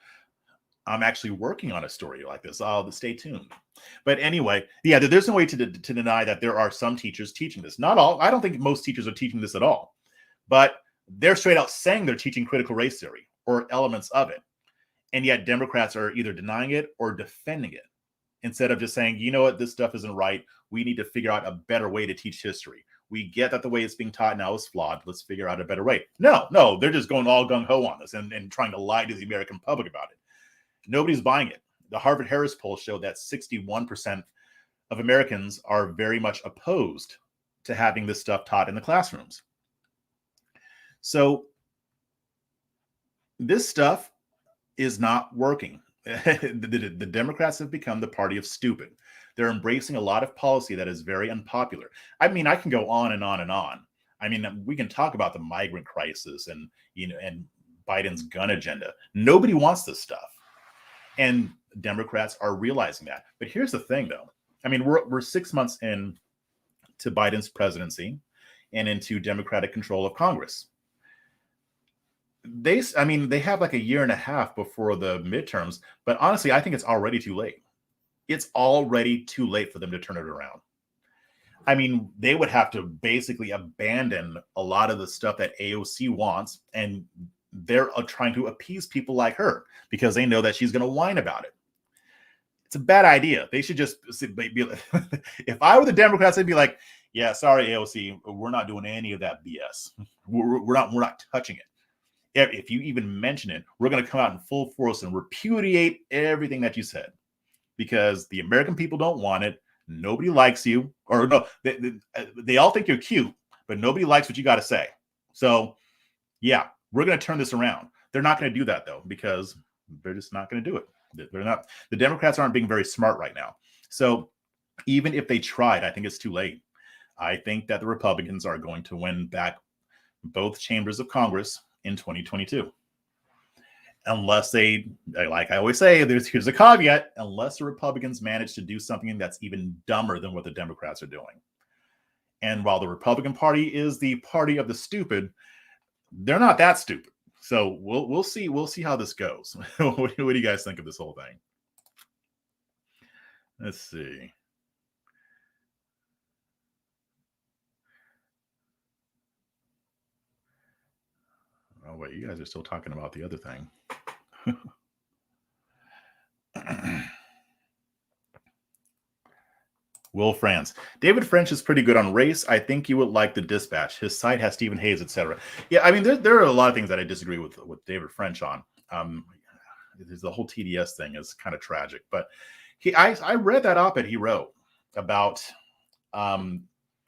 I'm actually working on a story like this. Stay tuned. But anyway, yeah, there's no way to deny that there are some teachers teaching this. Not all. I don't think most teachers are teaching this at all. But they're straight out saying they're teaching critical race theory or elements of it. And yet Democrats are either denying it or defending it, instead of just saying, you know what, this stuff isn't right. We need to figure out a better way to teach history. We get that the way it's being taught now is flawed. Let's figure out a better way. No, they're just going all gung-ho on this and trying to lie to the American public about it. Nobody's buying it. The Harvard-Harris poll showed that 61% of Americans are very much opposed to having this stuff taught in the classrooms. So this stuff is not working. The Democrats have become the party of stupid. They're embracing a lot of policy that is very unpopular. I mean, I can go on and on and on. I mean, we can talk about the migrant crisis and Biden's gun agenda. Nobody wants this stuff. And Democrats are realizing that. But here's the thing, though. I mean, we're 6 months in to Biden's presidency and into Democratic control of Congress. They have like a year and a half before the midterms, but honestly, I think it's already too late. It's already too late for them to turn it around. I mean, they would have to basically abandon a lot of the stuff that AOC wants, and they're trying to appease people like her because they know that she's going to whine about it. It's a bad idea. They should just be like, if I were the Democrats, I'd be like, yeah, sorry, AOC, we're not doing any of that BS. We're not touching it. If you even mention it, we're going to come out in full force and repudiate everything that you said, because the American people don't want it. Nobody likes you, or no, they all think you're cute, but nobody likes what you got to say. So yeah, we're going to turn this around. They're not going to do that though, because they're just not going to do it. They're not. The Democrats aren't being very smart right now. So even if they tried, I think it's too late. I think that the Republicans are going to win back both chambers of Congress in 2022. Unless they, like I always say, here's a caveat, unless the Republicans manage to do something that's even dumber than what the Democrats are doing. And while the Republican Party is the party of the stupid, they're not that stupid. So we'll see how this goes. What do you guys think of this whole thing? Let's see. Oh, wait, you guys are still talking about the other thing. Will France. David French is pretty good on race. I think you would like the Dispatch. His site has Stephen Hayes, etc. Yeah, I mean, there are a lot of things that I disagree with David French on. The whole TDS thing is kind of tragic, but I read that op-ed he wrote about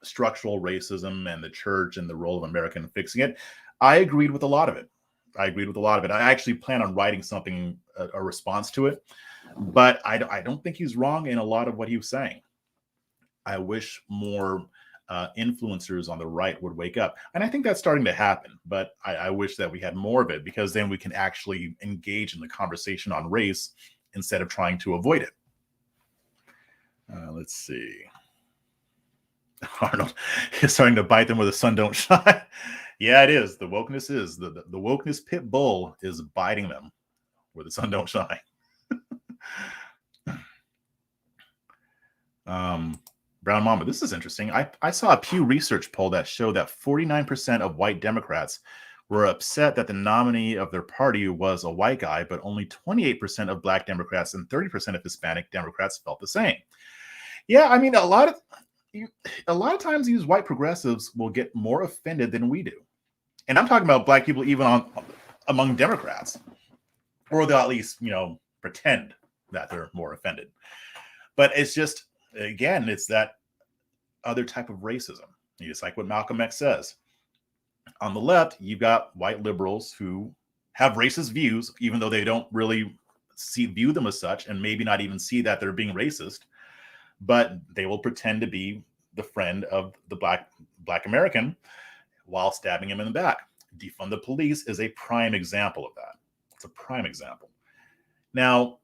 structural racism and the church and the role of America in fixing it. I agreed with a lot of it. I actually plan on writing something, a response to it, but I don't think he's wrong in a lot of what he was saying. I wish more influencers on the right would wake up. And I think that's starting to happen, but I wish that we had more of it, because then we can actually engage in the conversation on race instead of trying to avoid it. Let's see. Arnold is starting to bite them where the sun don't shine. Yeah, it is. The wokeness is. The wokeness pit bull is biting them where the sun don't shine. Brown Mama, this is interesting. I saw a Pew Research poll that showed that 49% of white Democrats were upset that the nominee of their party was a white guy, but only 28% of Black Democrats and 30% of Hispanic Democrats felt the same. Yeah, I mean, a lot of times these white progressives will get more offended than we do. And I'm talking about Black people even among Democrats. Or they'll at least, pretend that they're more offended. But it's just, again, it's that other type of racism. It's like what Malcolm X says. On the left, you've got white liberals who have racist views, even though they don't really view them as such, and maybe not even see that they're being racist, but they will pretend to be the friend of the black American while stabbing him in the back. Defund the police is a prime example of that. It's a prime example. Now,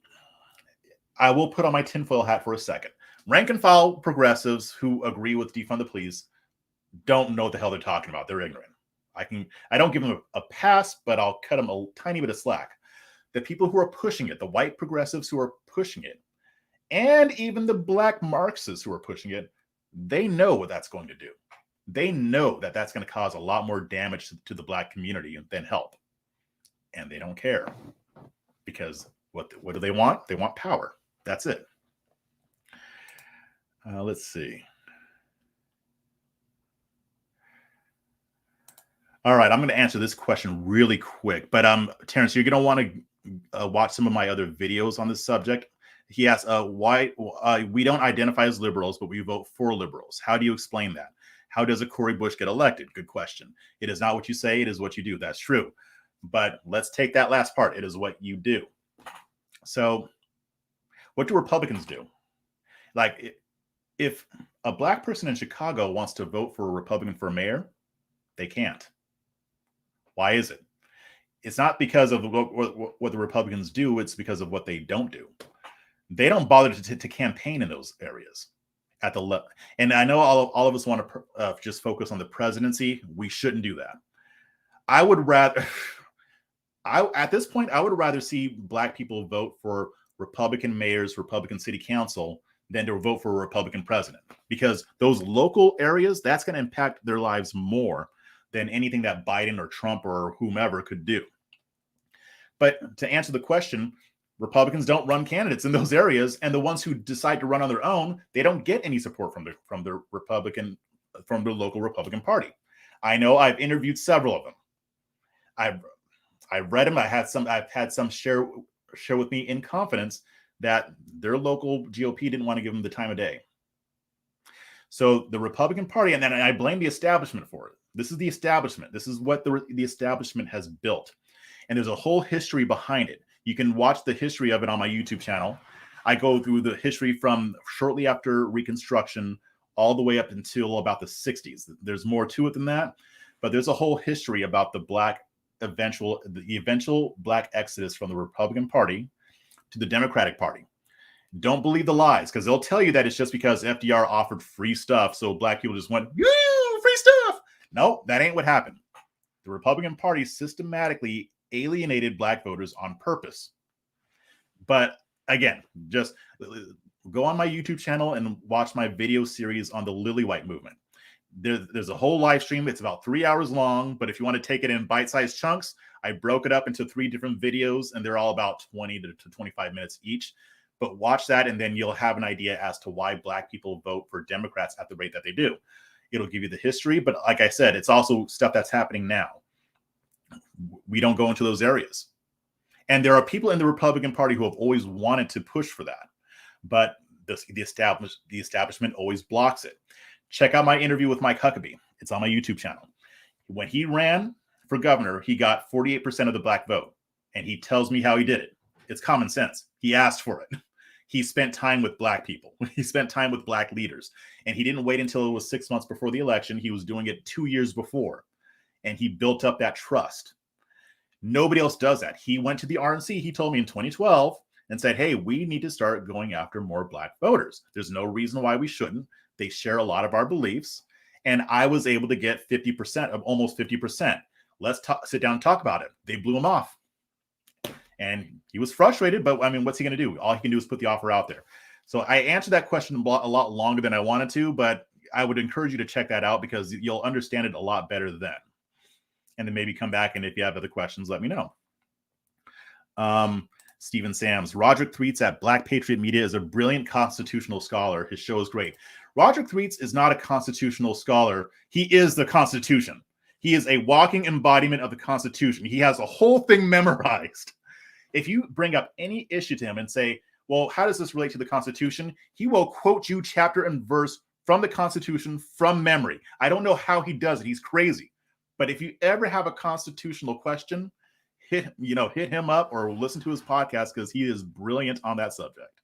I will put on my tinfoil hat for a second. Rank and file progressives who agree with defund the police don't know what the hell they're talking about. They're ignorant. I don't give them a pass, but I'll cut them a tiny bit of slack. The people who are pushing it, the white progressives who are pushing it, and even the Black Marxists who are pushing it, they know what that's going to do. They know that that's going to cause a lot more damage to the Black community than help. And they don't care, because what do they want? They want power. That's it. Let's see. All right, I'm going to answer this question really quick. But Terrence, you're going to want to watch some of my other videos on this subject. He asks, why we don't identify as liberals, but we vote for liberals. How do you explain that? How does a Cory Bush get elected? Good question. It is not what you say, it is what you do. That's true. But let's take that last part. It is what you do. So what do Republicans do? Like, if a Black person in Chicago wants to vote for a Republican for mayor, they can't. Why is it? It's not because of what the Republicans do. It's because of what they don't do. They don't bother to campaign in those areas at the level. And I know all of us want to just focus on the presidency. We shouldn't do that. I would rather, at this point, I would rather see Black people vote for Republican mayors, Republican city council, than to vote for a Republican president, because those local areas, that's going to impact their lives more than anything that Biden or Trump or whomever could do. But to answer the question, Republicans don't run candidates in those areas, and the ones who decide to run on their own, they don't get any support from the local Republican Party. I know, I've interviewed several of them. I've read them. I've had some share with me in confidence that their local GOP didn't want to give them the time of day. So the Republican Party, and then I blame the establishment for it. This is the establishment. This is what the establishment has built. And there's a whole history behind it. You can watch the history of it on my YouTube channel. I go through the history from shortly after Reconstruction all the way up until about the 60s. There's more to it than that, but there's a whole history about the eventual Black exodus from the Republican Party to the Democratic Party. Don't believe the lies, because they'll tell you that it's just because FDR offered free stuff, so Black people just went, free stuff. No, that ain't what happened. The Republican Party systematically alienated Black voters on purpose. But again, just go on my YouTube channel and watch my video series on the Lily White movement. There's a whole live stream. It's about 3 hours long, but if you want to take it in bite-sized chunks, I broke it up into 3 different videos, and they're all about 20 to 25 minutes each. But watch that, and then you'll have an idea as to why Black people vote for Democrats at the rate that they do. It'll give you the history, but like I said, it's also stuff that's happening now. We don't go into those areas. And there are people in the Republican Party who have always wanted to push for that, but the establishment always blocks it. Check out my interview with Mike Huckabee. It's on my YouTube channel. When he ran for governor, he got 48% of the Black vote, and he tells me how he did it. It's common sense. He asked for it. He spent time with Black people. He spent time with Black leaders, and he didn't wait until it was 6 months before the election. He was doing it 2 years before, and he built up that trust. Nobody else does that. He went to the RNC, he told me in 2012, and said, hey, we need to start going after more Black voters. There's no reason why we shouldn't. They share a lot of our beliefs. And I was able to get 50% of almost 50%. Let's sit down and talk about it. They blew him off. And he was frustrated, but I mean, what's he going to do? All he can do is put the offer out there. So I answered that question a lot longer than I wanted to, but I would encourage you to check that out because you'll understand it a lot better then. And then maybe come back, and if you have other questions, let me know. Stephen Sams, Roderick Threets at Black Patriot Media is a brilliant constitutional scholar. His show is great. Roderick Threets is not a constitutional scholar. He is the Constitution. He is a walking embodiment of the Constitution. He has a whole thing memorized. If you bring up any issue to him and say, well, how does this relate to the Constitution? He will quote you chapter and verse from the Constitution from memory. I don't know how he does it. He's crazy. But if you ever have a constitutional question, hit him up or listen to his podcast because he is brilliant on that subject.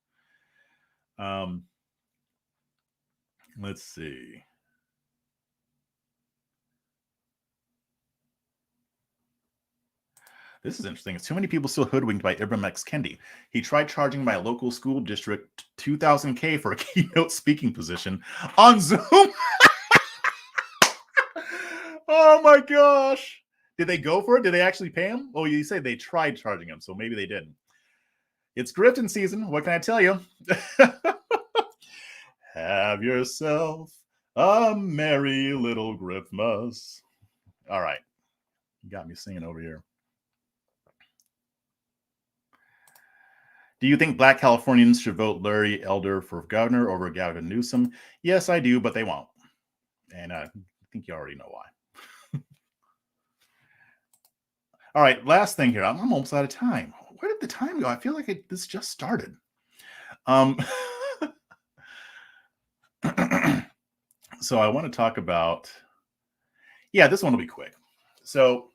Let's see. This is interesting. Too many people still hoodwinked by Ibram X. Kendi. He tried charging my local school district $2,000 for a keynote speaking position on Zoom. Oh my gosh. Did they go for it? Did they actually pay him? Oh, you say they tried charging him, so maybe they didn't. It's grifting season. What can I tell you? Have yourself a merry little Griftmas. All right. You got me singing over here. Do you think Black Californians should vote Larry Elder for governor over Gavin Newsom? Yes, I do, but they won't. And I think you already know why. All right, last thing here. I'm almost out of time. Where did the time go? I feel like this just started. So I want to talk about, this one will be quick. So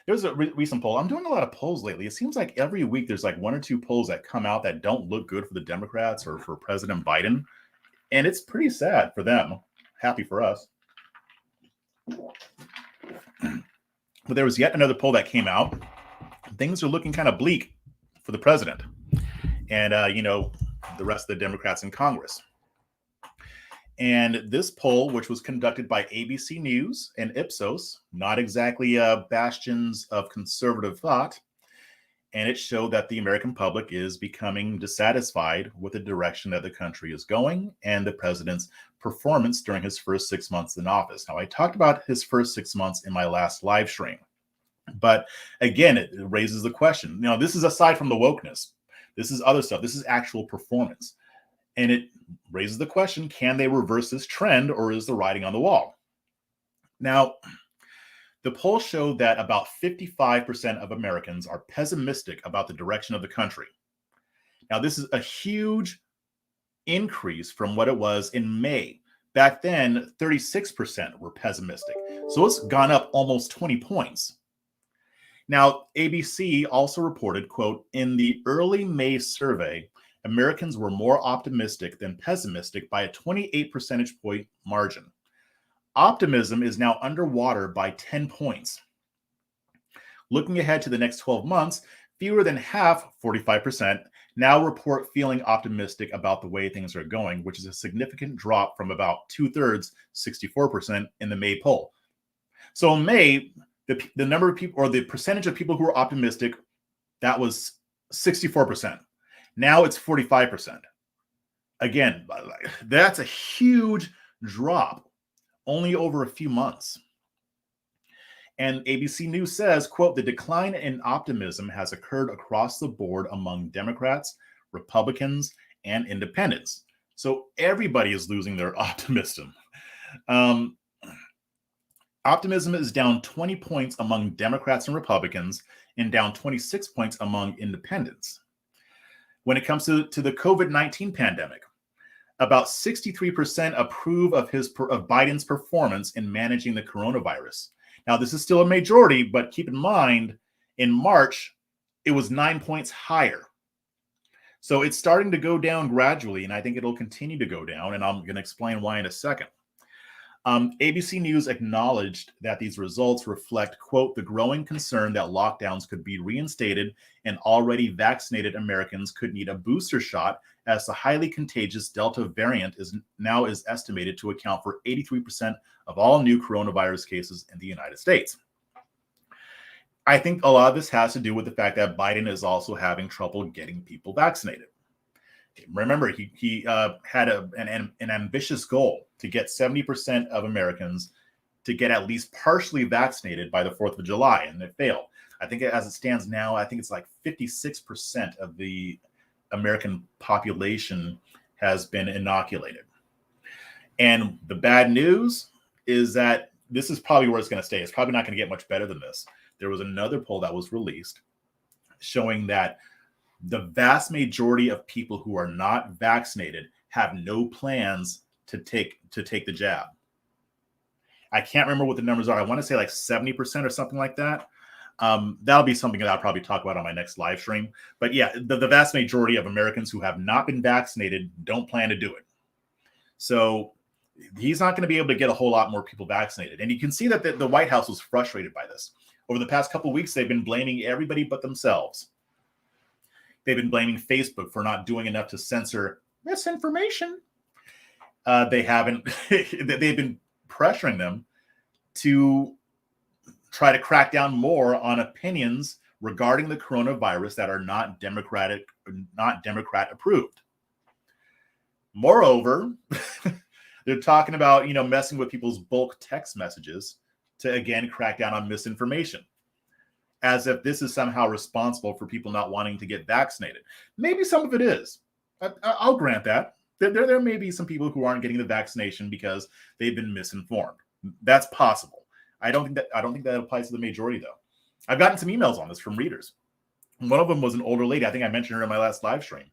there's a recent poll. I'm doing a lot of polls lately. It seems like every week there's like 1 or 2 polls that come out that don't look good for the Democrats or for President Biden. And it's pretty sad for them. Happy for us. But there was yet another poll that came out. Things are looking kind of bleak for the president and, the rest of the Democrats in Congress. And this poll, which was conducted by ABC News and Ipsos, not exactly bastions of conservative thought, and it showed that the American public is becoming dissatisfied with the direction that the country is going and the president's performance during his first 6 months in office. Now, I talked about his first 6 months in my last live stream, but again, it raises the question. This is aside from the wokeness. This is other stuff. This is actual performance. And it raises the question, can they reverse this trend or is the writing on the wall? Now, the poll showed that about 55% of Americans are pessimistic about the direction of the country. Now, this is a huge increase from what it was in May. Back then, 36% were pessimistic. So it's gone up almost 20 points. Now, ABC also reported, quote, in the early May survey, Americans were more optimistic than pessimistic by a 28 percentage point margin. Optimism is now underwater by 10 points. Looking ahead to the next 12 months, fewer than half, 45%, now report feeling optimistic about the way things are going, which is a significant drop from about 2/3, 64% in the May poll. So in May, the number of people or the percentage of people who were optimistic, that was 64%. Now it's 45%. Again, that's a huge drop only over a few months. And ABC News says, quote, the decline in optimism has occurred across the board among Democrats, Republicans, and independents. So everybody is losing their optimism. Um, Optimism is down 20 points among Democrats and Republicans and down 26 points among independents. When it comes to the COVID-19 pandemic, about 63% approve of Biden's performance in managing the coronavirus. Now, this is still a majority, but keep in mind, in March, it was 9 points higher. So it's starting to go down gradually, and I think it'll continue to go down, and I'm going to explain why in a second. ABC News acknowledged that these results reflect, quote, the growing concern that lockdowns could be reinstated and already vaccinated Americans could need a booster shot, as the highly contagious Delta variant is estimated to account for 83% of all new coronavirus cases in the United States. I think a lot of this has to do with the fact that Biden is also having trouble getting people vaccinated. Remember, he had an ambitious goal to get 70% of Americans to get at least partially vaccinated by the 4th of July, and it failed. I think as it stands now, I think it's like 56% of the American population has been inoculated. And the bad news is that this is probably where it's going to stay. It's probably not going to get much better than this. There was another poll that was released showing that the vast majority of people who are not vaccinated have no plans to take the jab. I can't remember what the numbers are. I want to say like 70% or something like that. That'll be something that I'll probably talk about on my next live stream. But yeah, the vast majority of Americans who have not been vaccinated don't plan to do it. So he's not going to be able to get a whole lot more people vaccinated. And you can see that the White House was frustrated by this. Over the past couple of weeks, they've been blaming everybody but themselves. They've been blaming Facebook for not doing enough to censor misinformation. They've been pressuring them to try to crack down more on opinions regarding the coronavirus that are not Democrat approved. Moreover, they're talking about, messing with people's bulk text messages to, again, crack down on misinformation, as if this is somehow responsible for people not wanting to get vaccinated. Maybe some of it is. I'll grant that. There may be some people who aren't getting the vaccination because they've been misinformed. That's possible. I don't think that applies to the majority, though. I've gotten some emails on this from readers. One of them was an older lady. I think I mentioned her in my last live stream.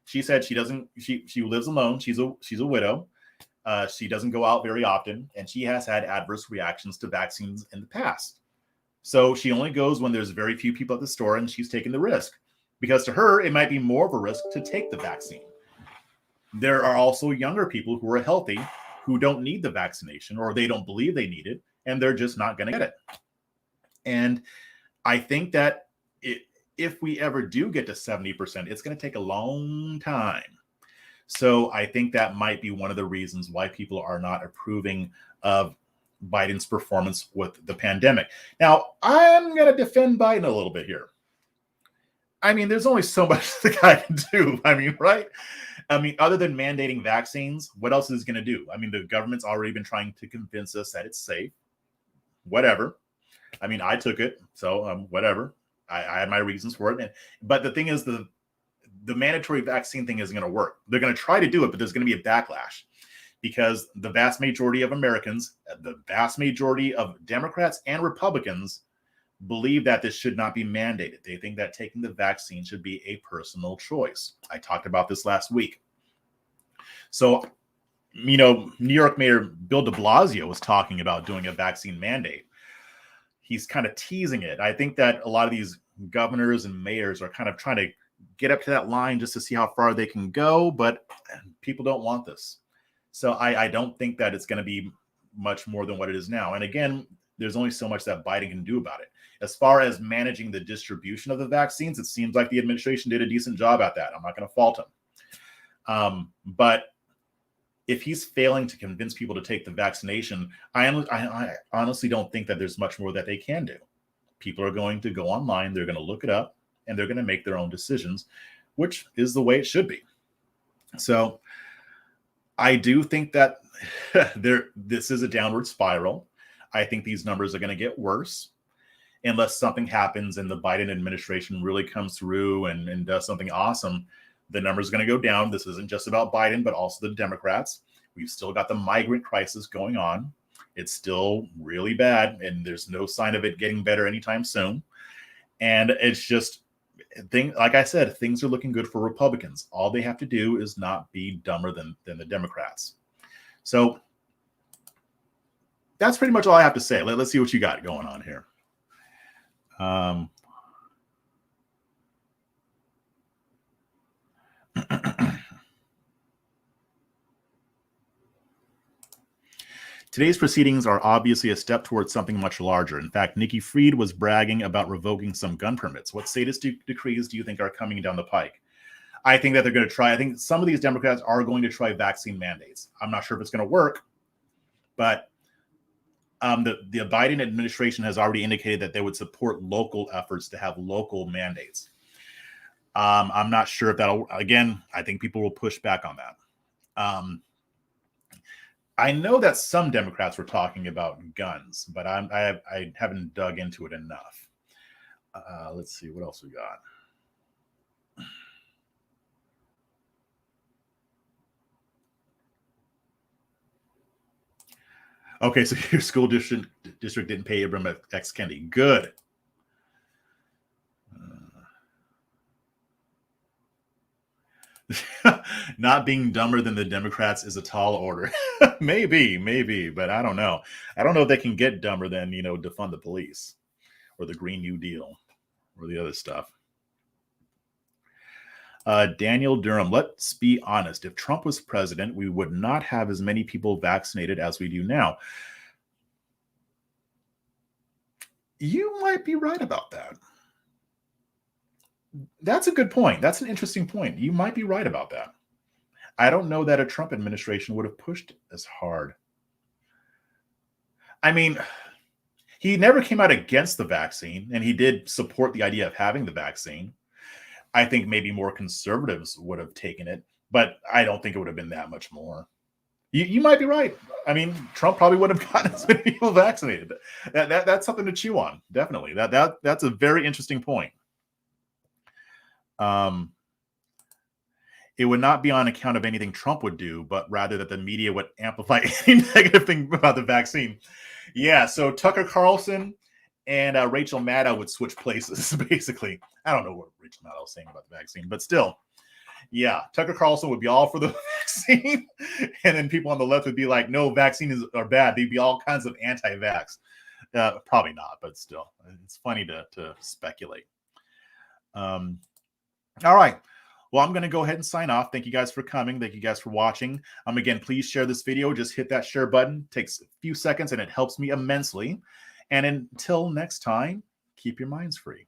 She said she lives alone. She's a widow. She doesn't go out very often, and she has had adverse reactions to vaccines in the past. So she only goes when there's very few people at the store, and she's taking the risk because to her, it might be more of a risk to take the vaccine. There are also younger people who are healthy who don't need the vaccination, or they don't believe they need it, and they're just not going to get it. And I think that if we ever do get to 70%, it's going to take a long time. So I think that might be one of the reasons why people are not approving of Biden's performance with the pandemic. Now, I'm going to defend Biden a little bit here. I mean, there's only so much the guy can do. I mean, right? I mean, other than mandating vaccines, what else is he going to do? I mean, the government's already been trying to convince us that it's safe. Whatever. I mean, I took it, so whatever. I had my reasons for it. But the thing is, the mandatory vaccine thing isn't going to work. They're going to try to do it, but there's going to be a backlash. Because the vast majority of Americans, the vast majority of Democrats and Republicans believe that this should not be mandated. They think that taking the vaccine should be a personal choice. I talked about this last week. So, New York Mayor Bill de Blasio was talking about doing a vaccine mandate. He's kind of teasing it. I think that a lot of these governors and mayors are kind of trying to get up to that line just to see how far they can go, but people don't want this. So I don't think that it's going to be much more than what it is now. And again, there's only so much that Biden can do about it. As far as managing the distribution of the vaccines, it seems like the administration did a decent job at that. I'm not going to fault him. But if he's failing to convince people to take the vaccination, I honestly don't think that there's much more that they can do. People are going to go online, they're going to look it up, and they're going to make their own decisions, which is the way it should be. So I do think that this is a downward spiral. I think these numbers are going to get worse unless something happens and the Biden administration really comes through and does something awesome. The number is going to go down. This isn't just about Biden, but also the Democrats. We've still got the migrant crisis going on. It's still really bad, and there's no sign of it getting better anytime soon. And it's just, like I said, things are looking good for Republicans. All they have to do is not be dumber than the Democrats. So that's pretty much all I have to say. Let's see what you got going on here. Today's proceedings are obviously a step towards something much larger. In fact, Nikki Fried was bragging about revoking some gun permits. What sadist decrees do you think are coming down the pike? I think that they're going to try. I think some of these Democrats are going to try vaccine mandates. I'm not sure if it's going to work, but the Biden administration has already indicated that they would support local efforts to have local mandates. I'm not sure if that'll, again, I think people will push back on that. I know that some Democrats were talking about guns, but I haven't dug into it enough. Let's see what else we got. Okay, so your school district didn't pay Ibram X. Kendi. Good. Not being dumber than the Democrats is a tall order. maybe, but I don't know. I don't know if they can get dumber than, defund the police or the Green New Deal or the other stuff. Daniel Durham, let's be honest. If Trump was president, we would not have as many people vaccinated as we do now. You might be right about that. That's a good point. That's an interesting point. You might be right about that. I don't know that a Trump administration would have pushed as hard. I mean, he never came out against the vaccine, and he did support the idea of having the vaccine. I think maybe more conservatives would have taken it, but I don't think it would have been that much more. You might be right. I mean, Trump probably would have gotten as many people vaccinated. That's something to chew on. Definitely. That's a very interesting point. It would not be on account of anything Trump would do, but rather that the media would amplify any negative thing about the vaccine. Yeah, so Tucker Carlson and Rachel Maddow would switch places, basically. I don't know what Rachel Maddow was saying about the vaccine, but still. Yeah, Tucker Carlson would be all for the vaccine, and then people on the left would be like, no, vaccines are bad. They'd be all kinds of anti-vax. Probably not, but still. It's funny to speculate. All right. Well, I'm going to go ahead and sign off. Thank you guys for coming. Thank you guys for watching. Again, please share this video. Just hit that share button. It takes a few seconds, and it helps me immensely. And until next time, keep your minds free.